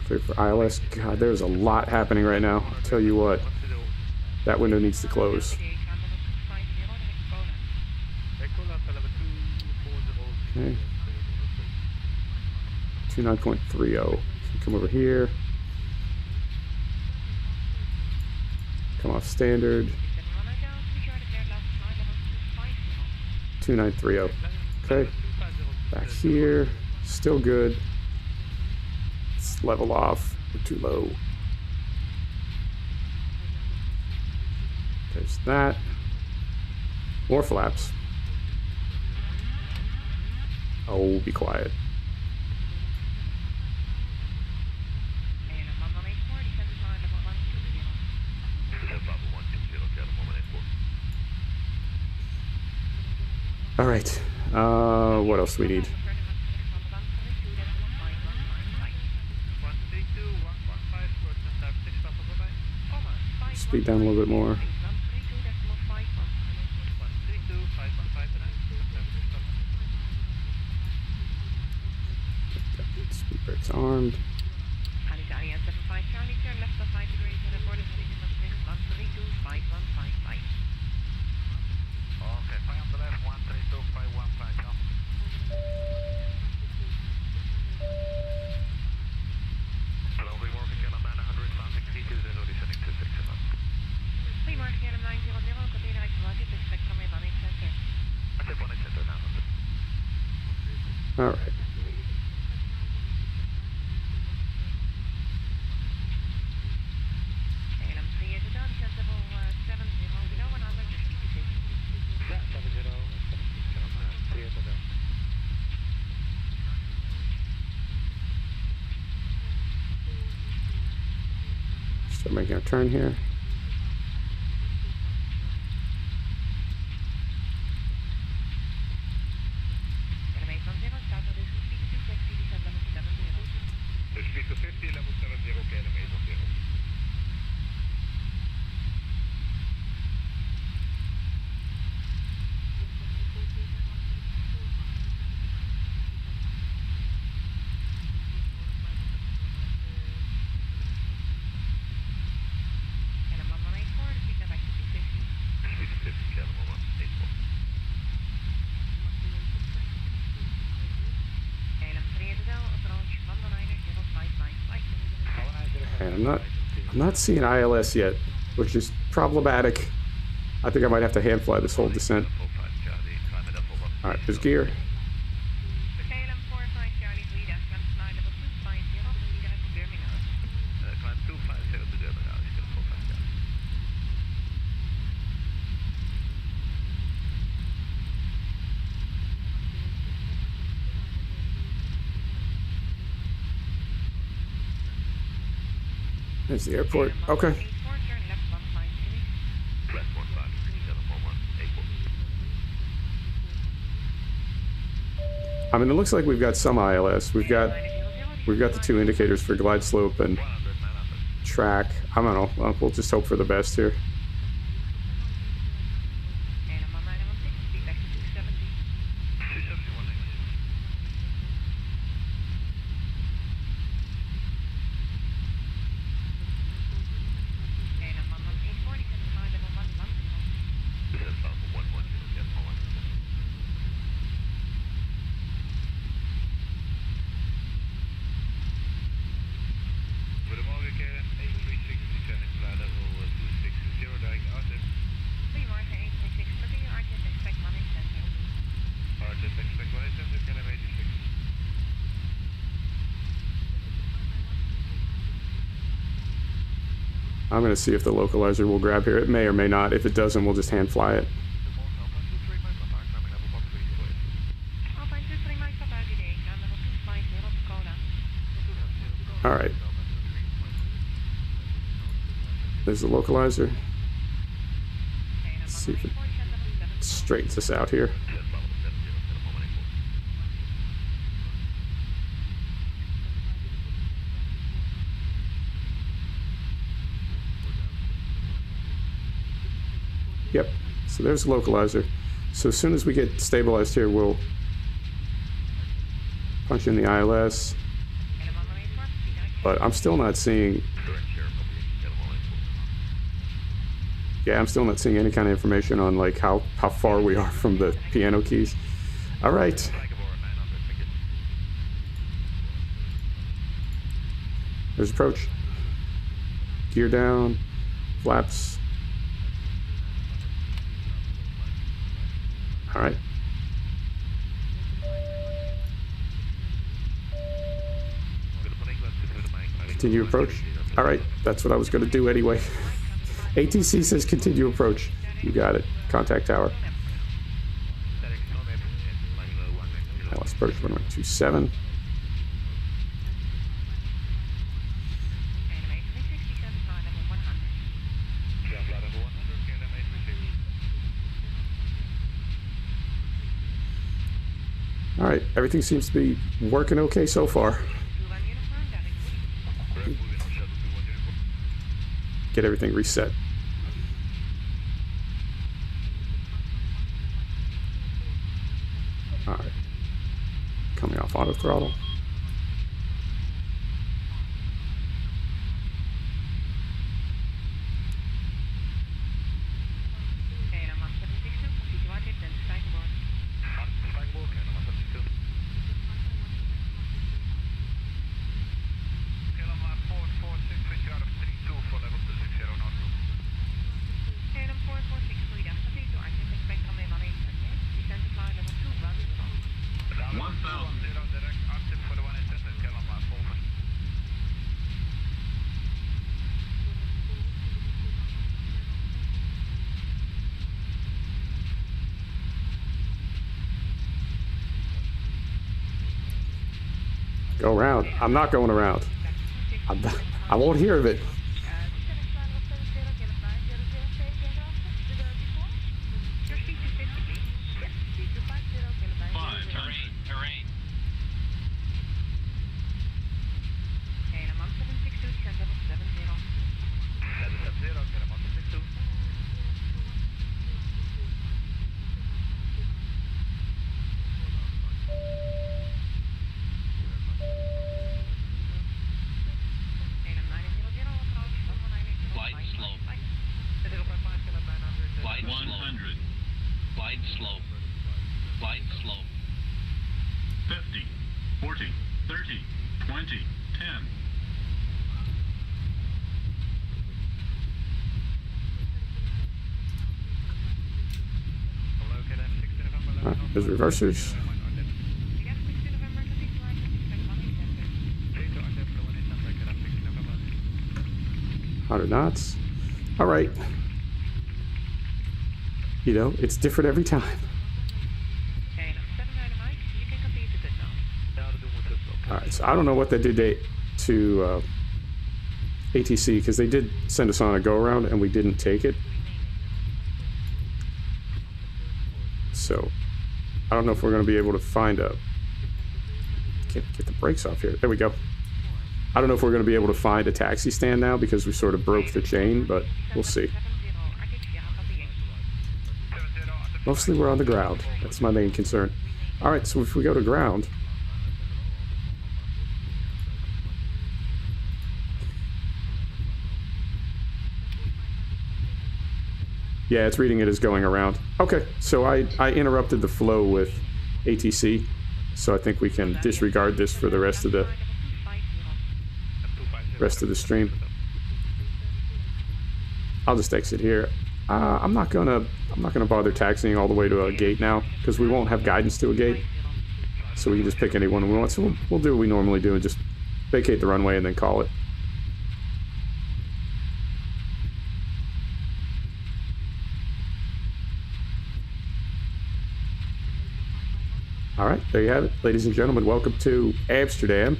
Speaker 1: Clear for ILS. God, there's a lot happening right now. I'll tell you what. That window needs to close. Okay. 29.30. Come over here. Come off standard. 2930. Okay. Back here. Still good. Let's level off. We're too low. There's that. More flaps. Oh, be quiet. All right. What else do we need? Speed down a little bit more. Speed brakes armed. All right. Start making a turn here. And I'm not seeing ILS yet, which is problematic. I think I might have to hand fly this whole descent. All right, there's gear. There's the airport. Okay. I mean, it looks like we've got some ILS. We've got the 2 indicators for glide slope and track. I don't know. We'll just hope for the best here. I'm going to see if the localizer will grab here. It may or may not. If it doesn't, we'll just hand fly it. Alright. There's the localizer. Let's see if it straightens us out here. Yep, so there's the localizer. So as soon as we get stabilized here, we'll punch in the ILS. But I'm still not seeing... Yeah, I'm still not seeing any kind of information on like how far we are from the piano keys. All right. There's approach. Gear down. Flaps. All right. Continue approach. All right, that's what I was going to do anyway. ATC says continue approach. You got it. Contact tower. Now let's approach 1127. All right, everything seems to be working okay so far. Get everything reset. All right, coming off auto throttle. Go around. I'm not going around. I won't hear of it. There's reversers. 100 knots. All right. You know, it's different every time. All right, so I don't know what they did to ATC, because they did send us on a go-around and we didn't take it. So I don't know if we're going to be able to find a... Can't get the brakes off here. There we go. I don't know if we're going to be able to find a taxi stand now because we sort of broke the chain, but we'll see. Mostly we're on the ground. That's my main concern. All right, so if we go to ground... Yeah, it's reading it as going around. Okay, so I interrupted the flow with ATC, so I think we can disregard this for the rest of the stream. I'll just exit here. I'm not gonna bother taxiing all the way to a gate now because we won't have guidance to a gate, so we can just pick any one we want. So we'll do what we normally do and just vacate the runway and then call it. All right, there you have it. Ladies and gentlemen, welcome to Amsterdam.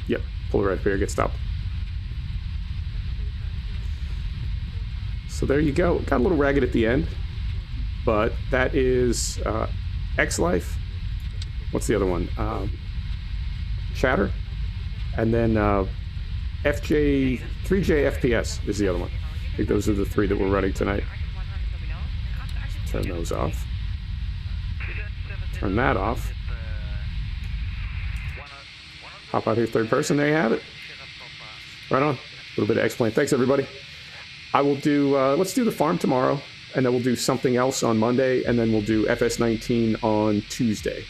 Speaker 1: Yep, pull the right here, get stopped. So there you go. Got a little ragged at the end, but that is X-Life. What's the other one? Chatter. And then FJ, 3J FPS is the other one. I think those are the three that we're running tonight. Turn those off. Turn that off. Hop out here, third person. There you have it. Right on. A little bit of X-Plane. Thanks, everybody. I will do, let's do the farm tomorrow, and then we'll do something else on Monday, and then we'll do FS19 on Tuesday.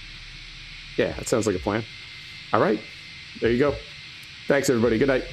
Speaker 1: Yeah, that sounds like a plan. All right. There you go. Thanks, everybody. Good night.